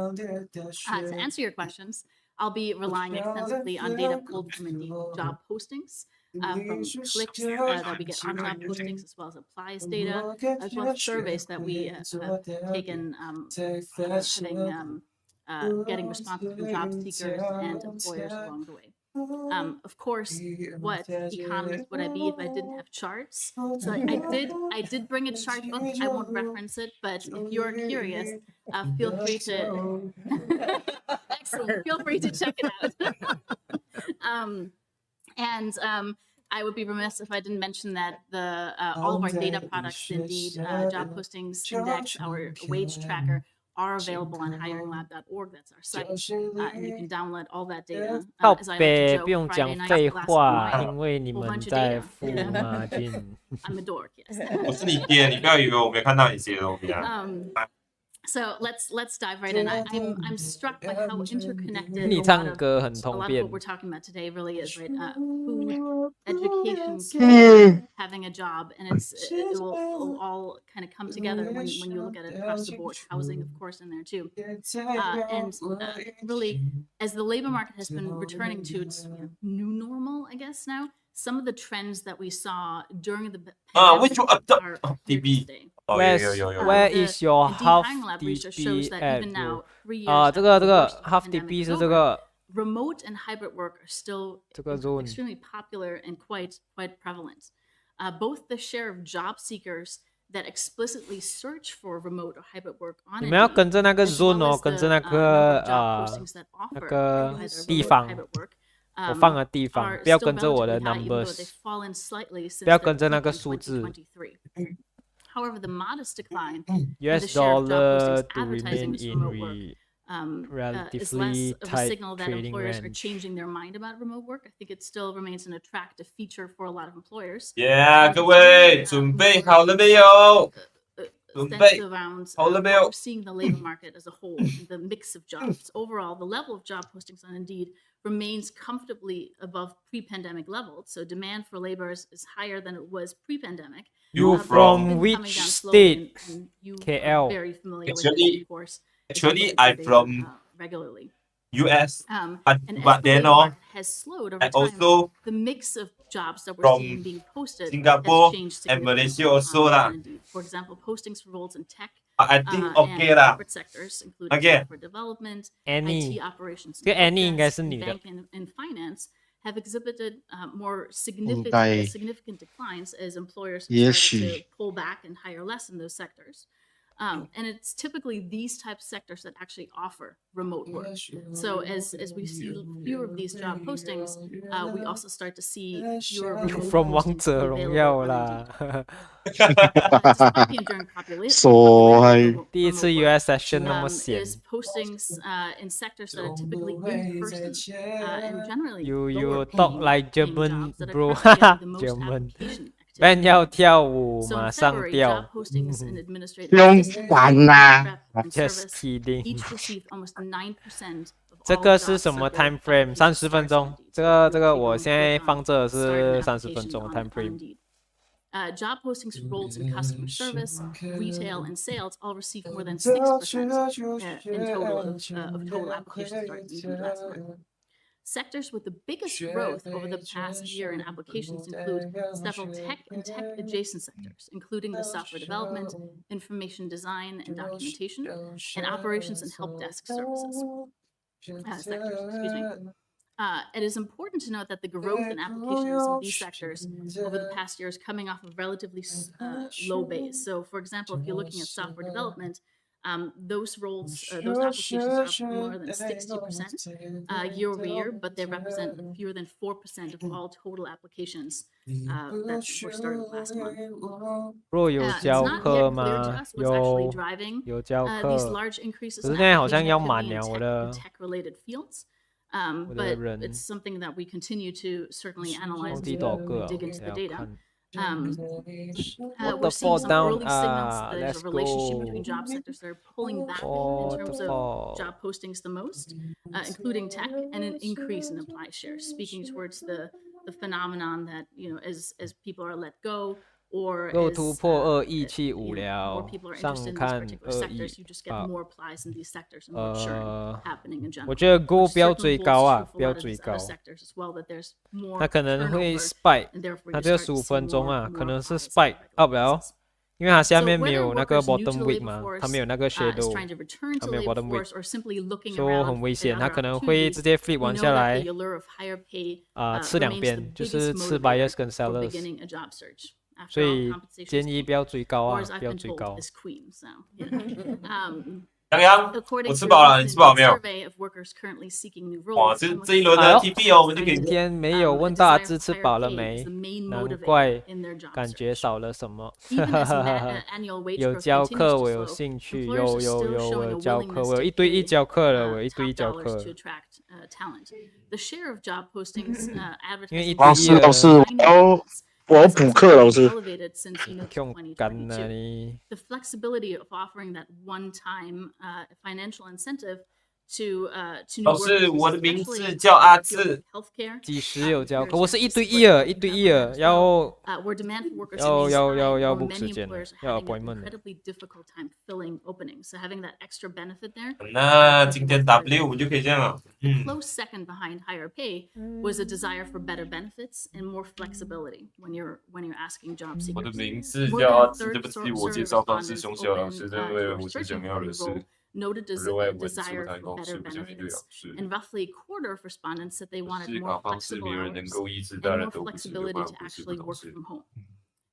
To answer your questions, I'll be relying extensively on data pulled from Indeed job postings, from clicks that we get on job postings, as well as applies data, as well as surveys that we have taken, getting responses from job seekers and employers along the way. Of course, what economist would I be if I didn't have charts? So I did bring a chart book. I won't reference it, but if you're curious, feel free to. Excellent. Feel free to check it out. I would be remiss if I didn't mention that all of our data products, Indeed, job postings, index, our wage tracker, are available on hiringlab.org. That's our site, and you can download all that data. 靠 As I like to 北， joke, 不用 Friday 讲 night 废 last 话， night, 因为你 whole 们 bunch of 在 data. 付 margin。 I'm a dork, yes. 我是你爹，你不要以为我没看到你写的东西啊！ So let's dive right in. I'm struck by how interconnected 你 a 唱 lot 歌很 of 通 what 便 we're。talking about today really is, right? Food, education, Mm. having a job, and it will all kind of come together when you look at it across the board. Housing, of course, in there too. Really, as the labor market has been returning to its new normal, I guess now, some of the trends that we saw during the pandemic which one? are here to DB. stay. 哦，有。 Where is your Indeed, half hiring lab research shows DB that at even now, 3 years 啊， after 这个 the worst of the half pandemic DB is 是这 over, 个 remote and hybrid work are still 这个 zone。 extremely popular and quite prevalent. Both the share of job seekers that explicitly search for remote or hybrid work on 你们要 Indeed, 跟着那个 as well zone 哦， as 跟着 the 那 number 个 of job postings that 那 offer 个 either 地 remote or 方， hybrid work 我放的地方， are 不要 still 跟着我的 relatively high, even though they've numbers， fallen slightly 不 since 要 their 跟着那 peak 个 in 数字。 2023. However, the modest decline in the US share of job dollar postings to advertising remain as in remote work is relatively less of a tight signal that trading employers are range. changing their mind about remote work. I think it still remains an attractive feature for a lot of employers. Yeah， And 各 it's 位 really, 准备 more 好了没 about, 有？ 准 sense 备 around 好了没 what 有 we're seeing in the labor market as a whole, the mix of jobs. Overall, the level of job postings on Indeed remains comfortably above pre-pandemic levels. So demand for labor is higher than it was pre-pandemic. You but it's from been which coming down slowly, state? and you KL. are very familiar with this, Actually- of course. as you Actually, look at the I'm data, from regularly. US, And but as the then labor market has slowed over I time, also the mix of jobs that we're from seeing being posted Singapore has changed and significantly. Malaysia also on lah. Indeed. For example, postings for roles in tech I think and okay lah. corporate sectors, including Okay. software development, Annie. IT operations, 这个 Annie 应 and 该是女的。 bank and finance, have exhibited more 应该 significant declines as employers have 也 started 许 to pull back and hire less in those sectors. And it's typically these types of sectors that actually offer remote work. So as we see fewer of these job postings, we also start to see fewer remote From 王 postings 者荣 available 耀 on 啦 Indeed. Despite the enduring popularity 所以 of 第一次 remote work, US session 那么闲 is postings in sectors that are typically in person and generally You lower talk paying like paying German, jobs that are bro. currently getting the most German. application Ben activity. 要跳舞， So 马 in 上 February, 跳 job。postings in administrative 不用 assistant, 管啦 prep, and Just service kidding. each received almost 9% of 这 all 个是 job 什么 seeker time frame？ applications 30分 starts 钟 on。Indeed. 这 So 个 you 这个 click 我 on- 现在 click on 放这 start 是 an 30分 application 钟 on- time on frame。 Indeed. Job postings for roles in customer service, retail, and sales all received more than 6% in total of total applications starting Indeed last month. Sectors with the biggest growth over the past year in applications include several tech and tech adjacent sectors, including the software development, information design and documentation, and operations and help desk services sectors. Excuse me. It is important to note that the growth in applications in these sectors over the past year is coming off a relatively low base. So, for example, if you're looking at software development, those roles, those applications are up more than 60% year over year, but they represent fewer than 4% of all total applications that were started last month. 若有 It's 教 not 课 yet clear to 吗？ us what's actually 有 driving 有教 these 课， large increases 可 in 是现在好 application 像要 activity 满 in 了，我 tech 的 and tech-related fields. 我的 But 人 it's something that we continue to certainly analyze 忘记 and 多少个啊？ dig into 我 the 要 data. 看。 We're the seeing fall some down? early signals that there's Let's a relationship go. between job sectors that are pulling back in What terms the of fall? job postings the most, including tech, and an increase in applied shares, speaking towards the phenomenon that, you know, as people are let go or 又 as 突破2亿 you 弃 know, 5 more 了， people are 上 interested in these 看 particular 2 sectors, 亿 you just get 啊。 more applies in these sectors and more churn happening in general. 我觉得 Go which 不要 certainly 追 holds 高 true 啊， for 不 a 要 lot of 追 these 高 other。sectors as well, that there's more 它可能会 turnover, spike， and therefore 它 you 这个 start to 15 see 分钟 more 啊，可能 audits 是 on spike a up regular 了， basis. 因为它下 So 面没 whether 有那个 workers new to bottom the week labor 嘛， force 它没有那个 is shadow， trying to return 它 to 没有 labor bottom week， force or simply looking 所以 around 很危 at 险，它 other 可能会 opportunities, 直接 flip we 完 know 下 that 来 the allure of higher pay 吃两 remains the 边，就 biggest 是吃 motivator buyers 跟 for sellers， beginning a job search. 所 After all, 以 compensation 建 is 议 king, 不要追高 or 啊， as 不 I've 要 been 追 told, 高。 is queen. So, yeah. 洋洋， According 我 to 吃 a 饱了，你 recent 吃饱没有？ survey of workers currently seeking new 哇， roles, 这一轮的 TP 哦，我们就可以今天没 a 有问大家 desire 支 for 持 higher 饱了 pay is 没 the，main 难 motivator 怪 in their job 感觉 search. 少了什么。 Even as annual wage 有 growth 教 continues 课， to 我有 slow, 兴趣， employers 有 are 有 still 有，我 showing 有 a 教课， willingness 我有 to 一堆一 pay 教课了，我有一堆 top 一教 dollars 课 to。attract talent. The share of job postings 因为一 advertising 对老 一 师， 的 老师，我要 has 补 also 课，老 remained 师。 elevated since mid 用干了 2022. 你。 The flexibility of offering that one-time financial incentive to new 老师， workers, 我的名 especially 字叫阿 in the field 志 of healthcare. 几时有教 Employers 课？我是 have 一 to 对 split 一的， work 一对 up 一 and 的， down as 要 well, where demand for workers 要 remains 要 high, 要要 or book 时 many 间的， employers 要 having an appointment 的。 incredibly difficult time filling openings. So having that extra benefit there. 那今天 W 我们就可以这样了。 Close second behind higher pay was a desire for better benefits and more flexibility when you're asking job 我的 seekers. 名字 More 叫 than 阿 a 志， third 对不起， survey 我介绍方式 respondents 熊小老 open 师， to 因为 or 我是 searching 想 for 要 a 的 new 是 role noted 另外 a 文字 desire 不谈 for 公事， better 不讲一对老 benefits. 师。 And roughly a quarter of respondents said they 思 wanted 考 more 方式 flexible 没有人能 hours 够医治，大 and 人 more 都不是有 flexibility 关 to 不是不 actually 懂 work 事。 from home.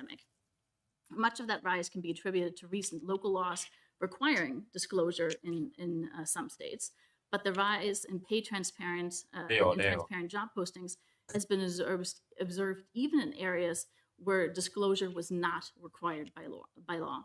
pandemic. Much of that rise can be attributed to recent local laws requiring disclosure in some states, but the rise in transparent job postings has been observed even in areas where disclosure was not required by law.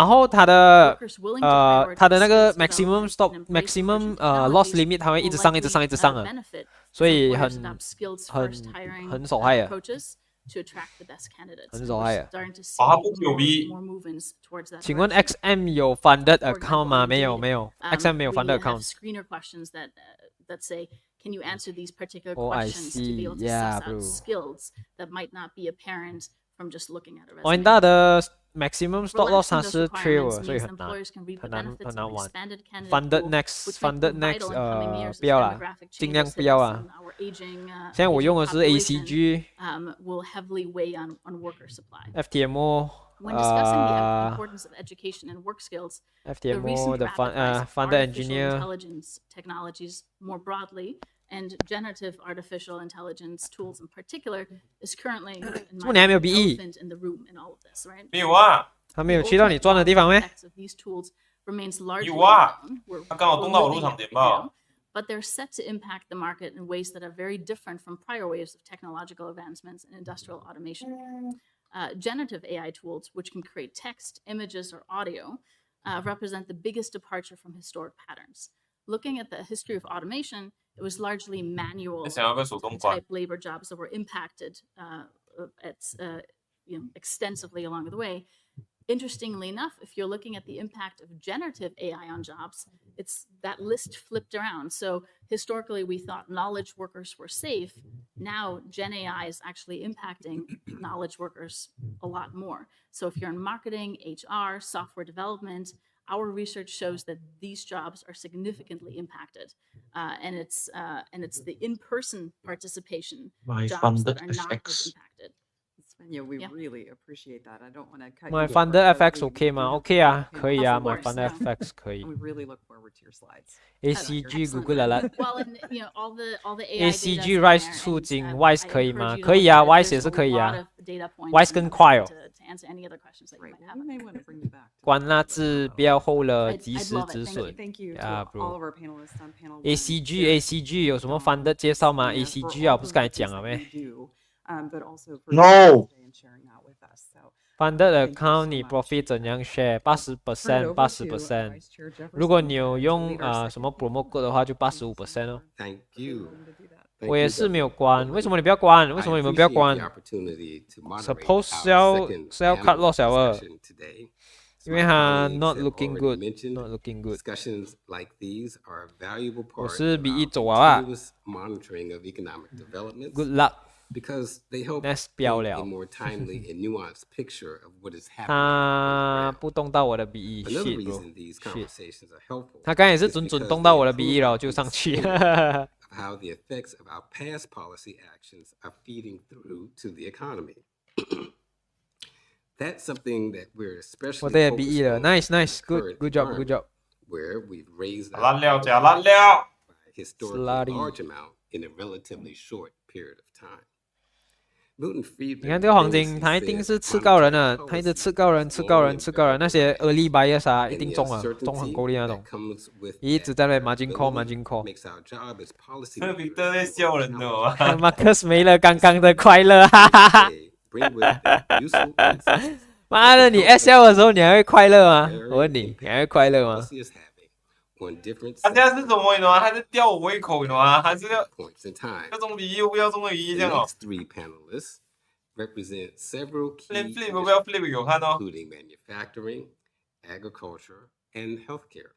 然后它的 workers willing to 它的那个 prioritize skills maximum development stop and employee maximum promotions loss nowadays limit 它会一 will 直上一直 likely 上一直上的， benefit 所 as 以 employers 很 adopt skills 很 first hiring 很受害的。 approaches to attract the best candidates. 很 And 少 we're 爱啊。 starting to see 啊，不有 more movements towards that 请问 direction. XM 有 funded For account example, 吗？ on 没有 Indeed, 没有，XM 没有 we funded have account。 screener questions that say, can you answer these particular Oh, I questions to be able see. to Yeah, suss out bro. skills that might not be apparent from just looking at a 哦，你 resume. 大的 maximum stop loss 它 Relaxing those 是 trail， requirements 所以 means 很难 employers can reap the 很难 benefits 很 of 难 an 玩。 expanded candidate funded pool, next which might funded prove next vital in coming years 不 as 要啦， demographic 尽量 changes 不要 hit us 啊 and。our aging 现在我 aging 用的是 population ACG will heavily weigh on worker supply. FTMO When discussing the importance of education and work skills, the FTMO recent the rapid rise of funded artificial engineer intelligence technologies more broadly and generative artificial intelligence tools in particular is currently, in 怎么 my 你还没有 opinion, BE elephant in the room in all of this, right? 没有啊，他没有 The 去到你 ultimate 赚的地方 long-term 咩？ effects of these tools remains largely 有啊， unknown. We're 他刚好动到我入 living 场 it 点 right 报 now,。but they're set to impact the market in ways that are very different from prior waves of technological advancements in industrial automation. Generative AI tools, which can create text, images, or audio, represent the biggest departure from historic patterns. Looking at the history of automation, it was largely manual 想要被手动关 type labor jobs that were impacted extensively along the way. Interestingly enough, if you're looking at the impact of generative AI on jobs, it's that list flipped around. So historically, we thought knowledge workers were safe. Now, Gen AI is actually impacting knowledge workers a lot more. So if you're in marketing, HR, software development, our research shows that these jobs are significantly impacted, and it's the in-person participation My jobs funded that are not as FX. impacted. Yeah, we Yeah. really appreciate that. I don't want to cut My you funded short, but FX we OK do 吗 have ？OK to 啊， wrap 可以 up 啊 Of ，My course, funded yeah. FX 可以 and we really look forward to your slides. ACG Excellent. 谷歌啦啦 Well, and all the AI data ACG in Rise there, 促 and, 进 I Wise 可以 encourage 吗？ you to 可以 look 啊 at it. ，Wise There's 也是 a 可以 lot 啊 of data points Wise on 更 the 快 website 哦。to answer any other questions that you Right. might Well, have. we may want to bring you back. to 关 talk 那 about 字 that. 不要 hold 了， I'd 及时 love it. 止 Thank 损 Thank you to Yeah, all bro. of our panelists on panel one. ACG Sarah, ACG 有什么 Dawn, funded 介绍吗 Christina, for ？ACG 啊， all 不是 the 刚才 work 讲了 that 咩 you do, but also for No. joining us today and sharing that with us. So, funded thank you account so 你 much. profit 怎样 share？ Turn it 80% over 80%。 to Vice Chair Jefferson 如果你有 to 用 lead our 什么 second promo panel. code 的话，就 Thank you so 85% much 哦。 for Thank you. willing to do that. Thank 我也 you, 是没有 Dr. 关， Goldman. 为什么你不要关？为 I 什么你们不要 appreciate 关 the opportunity to moderate ？Suppose our 要 second 是要 cut panel loss 了哦， discussion today. 因为 My 它 colleagues not have looking already good， mentioned not looking good。 discussions like these are a valuable 我 part 是 of 比一 our 走啊 continuous monitoring of economic ，Good developments luck。 because they help Next paint 标 a 了， more timely and nuanced picture of what is happening on 他 the ground. 不动到我的 BE Another shit bro reason these shit。 conversations are helpful 他刚才也是 is 准 because 动到 they 我的 improve BE 了， our 我就上去。 understanding of how the effects of our past policy actions are feeding through to the economy. That's something that we're 我 especially 的也 focused BE 了 on ，nice in the nice good current good job good environment, job。 where we've raised 辣 our 料 policy 加辣料。 by a historically Slutty. large amount in a relatively short period of time. Milton 你看 Friedman 这个黄金， famously 它一定 said 是 that 吃高人 monetary 的，它一直 policy 吃高人， is 吃高 long 人， and 吃高人，那些 variable early bias 啊，一 and 定 the 中啊，中很 uncertainty 够力那 that 种， comes with 一直 that 在那 margin call variability margin call。 makes our job as 这 policymakers Victor 在 more 笑人的哦。 challenging. Marcus 没了刚刚的快乐，哈哈哈。 Today, bring with them useful insights 妈的， that 你 can help us SL 的时候 see 你还会快乐吗？ the 我问 varying 你，你还 impact 会快乐吗？ policy is having on different 他现在是 sectors 什么？你知道吗？他是吊我胃口，你知道吗？他是要 points in time. 要中笔又不要中的鱼 The 这样哦。 next three panelists represent several flip key flip 不要 industries, flip 给我看哦。 including manufacturing, agriculture, and healthcare.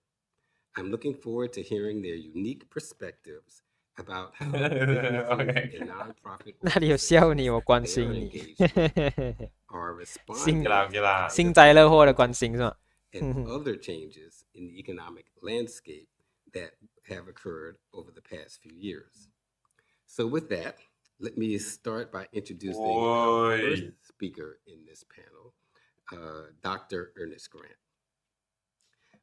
I'm looking forward to hearing their unique perspectives about how businesses Okay. and nonprofit 那里有笑你， organizations 我关 they 心 are 你， engaged with are 幸 responding 啦，OK 啦。 幸灾乐祸的关心是吧？ and other changes in the economic landscape that have occurred over the past few years. So with that, let me start by introducing our Oi. first speaker in this panel, Dr. Ernest Grant.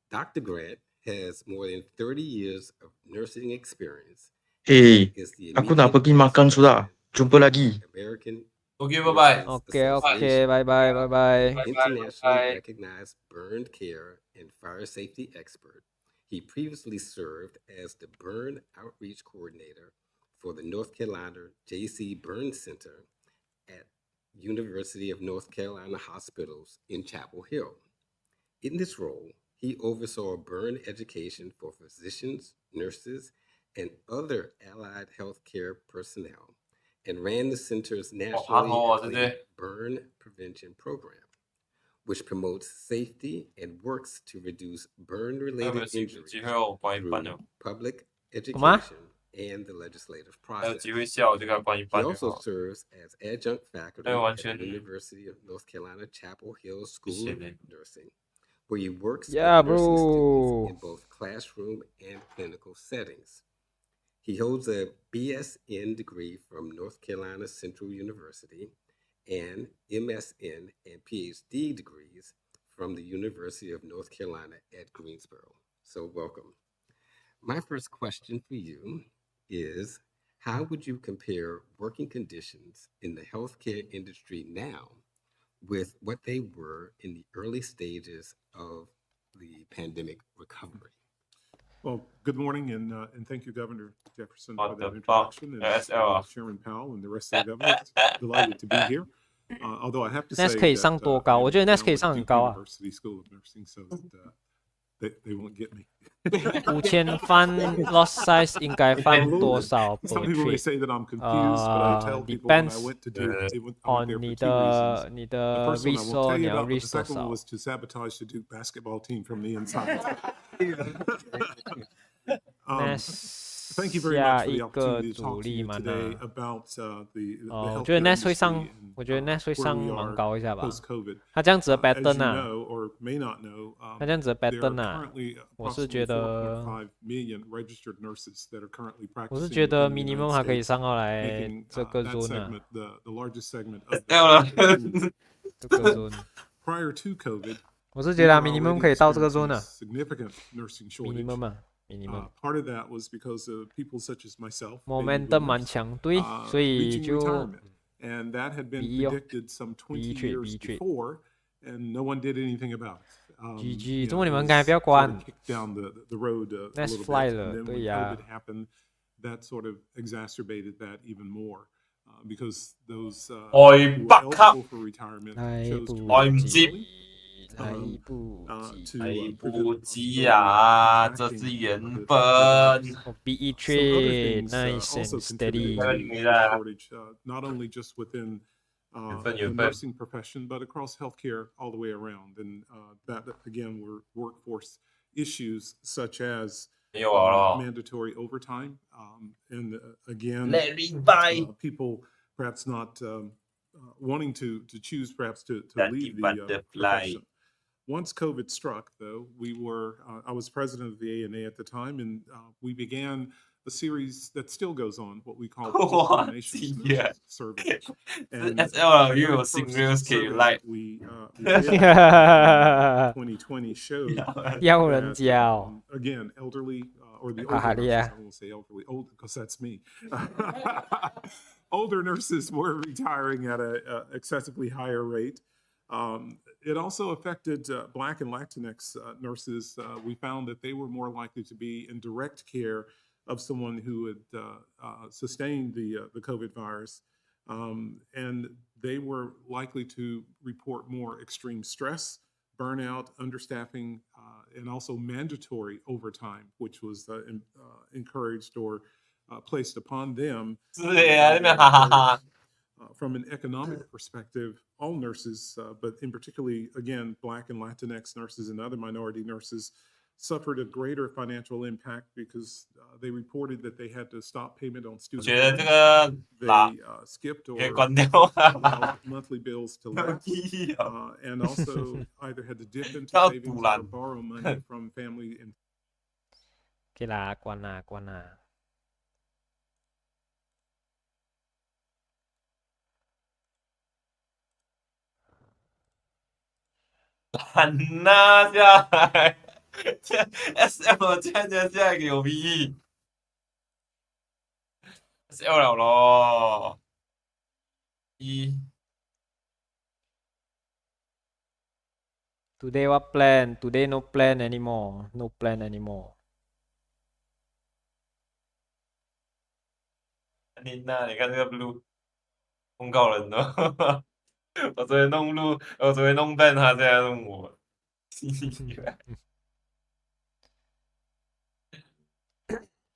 Dr. Grant has more than 30 years of nursing experience. Eh, Is the aku nak immediate pergi makan vice sudah. president Jumpa of lagi. the American OK，拜拜。 Nurses OK OK， Association, 拜拜拜拜。 internationally recognized burn care and fire safety expert. He previously served as the burn outreach coordinator for the North Carolina J.C. Burn Center at University of North Carolina Hospitals in Chapel Hill. In this role, he oversaw burn education for physicians, nurses, and other allied healthcare personnel, and ran the center's 好 nationally 哦，这 acclaimed 些 burn prevention program, which promotes safety and works to reduce 还有没有 burn-related 机 injuries 会我关一 through 半呢？ public 什么？ education and the legislative 还有 process. 机会下我就给他关一 He 半就 also 好。 serves as adjunct faculty 哎，完 at 全 the University of North Carolina Chapel Hill 不 School 行 of 呢。 Nursing, where he works Yeah, with nursing students bro. in both classroom and clinical settings. He holds a BSN degree from North Carolina Central University and MSN and PhD degrees from the University of North Carolina at Greensboro. So welcome. My first question for you is, how would you compare working conditions in the healthcare industry now with what they were in the early stages of the pandemic recovery? Well, good morning, and thank you, Governor Jefferson, What for the that fuck? introduction, and SL. Chairman Powell and the rest of the government. Delighted to be here. Although I have to say NAS 可以 that 上多高？ I 我觉得 am NAS 可以 now 上 at 很 Duke 高啊。 University School of Nursing, so that they won't get me. 5000翻 loss size 应该翻多少 per Some people may trade？ say that I'm confused, but I tell people when I depends went to Duke, I went on there 你 for two reasons. 的你 The 的 first one I won't resource tell 你 you 要 about, but the resource second one 少。 was to sabotage the Duke basketball team from the inside. Thank you very much 下 for 一 the 个 opportunity to 主 talk to 力 you 嘛 today 那 about the 我觉得 healthcare NAS 会 industry 上， and 我觉得 NAS 会 where 上 we 蛮 are 高一下吧。 post-COVID. 它这样子的 As pattern you 啊， know or may not know, 它这样子的 there are pattern 啊， currently 我是觉 approximately 得， 4.5 million registered nurses that are currently 我是 practicing 觉得 within the minimum United 还可以 States, 上到来 making 这个 that zone 啊， segment the largest segment of 掉了。 the 这个 zone。 prior to COVID. 我是 We 觉得 were minimum already 可以到这个 experiencing zone a 啊 significant nursing shortage. ，minimum 啊，minimum。 Part of that was because of people such as myself, baby momentum 蛮 boomers, 强，对，所以 reaching 就 retirement, and that had been B 哦 predicted some ，B20 trade years B trade。 before, and no one did anything about it. GG， You 中 know, 国你 it 们 was 刚才不要 sort 关 of kicked down the road a，Let's little fly bit, 了， and then 对 when 呀 COVID。happened, that sort of exacerbated that even more, because those who were eligible for retirement 来 chose 不 to 来 retire 及 early, 来不及， to 来 prevent 不 the 及 possibility 啊！ of 这是 contracting 原 the 本。 virus. 我 BE Some other trade things nice also and contributed steady。 to the shortage, not only just within 缘分 the 缘分。 nursing profession, but across healthcare all the way around. And that, again, were workforce issues such as 没有了。 mandatory overtime. And again, Let me buy。 people perhaps not wanting to choose perhaps to That leave the butterfly. profession. Once COVID struck, though, we were, I was president of the ANA at the time, and we began a series that still goes on, what we call post-termination Yeah. survey. And SL the very 有 first serious survey K like that we did in 2020 showed 要人 that, 家哦， again, elderly or the 哈哈 older 厉 nurses, 害 I won't say elderly, old because that's me. Older nurses were retiring at a excessively higher rate. It also affected Black and Latinx nurses. We found that they were more likely to be in direct care of someone who had sustained the COVID virus. And they were likely to report more extreme stress, burnout, understaffing, and also mandatory overtime, which was encouraged or placed upon them. 是呀，那边哈哈哈。 From an economic perspective, all nurses, but in particularly, again, Black and Latinx nurses and other minority nurses suffered a greater financial impact because they reported that they had to stop payment on 我 student 觉得这 loans. 个拉 They skipped 可以 or 关掉。 allowed monthly bills to 有 lapse, 屁哦！ and also either had to dip into 要 savings 堵 or 拦。 borrow money from family and 可以啦，关啦关啦。喊呐下来，SM 现在下来给我屁，SL 了咯。Today what plan? Today no plan anymore. No plan anymore. 你那你看这个 blue 公告人哦。我昨天弄blue，我昨天弄 ban， 他现在弄我。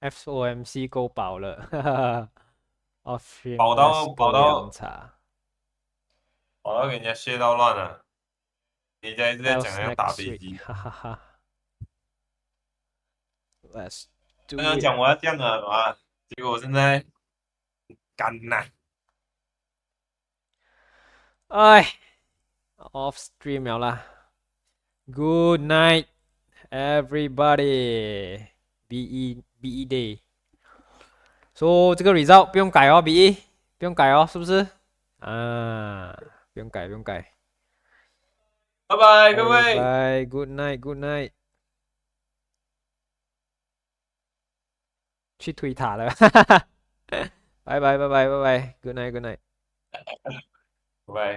FOMC 够饱了，哈哈哈。Offering 跑到 less 多阳茶。跑到给人家谢到乱了。人家一直在 Else 讲要打 next 飞 week，机。哈哈哈。Let's do 刚刚 it。讲我要这样啊，结果我现在干呐。哎 ，off stream 了啦。Good night, everybody. BE day。So 这个 result 不用改哦，BE 不用改哦，是不是？啊，不用改，不用改。拜拜，各拜位。拜 ，Good night, Good night。去推塔了，哈哈哈。拜拜，拜拜，拜拜，Good night, Good night。拜拜。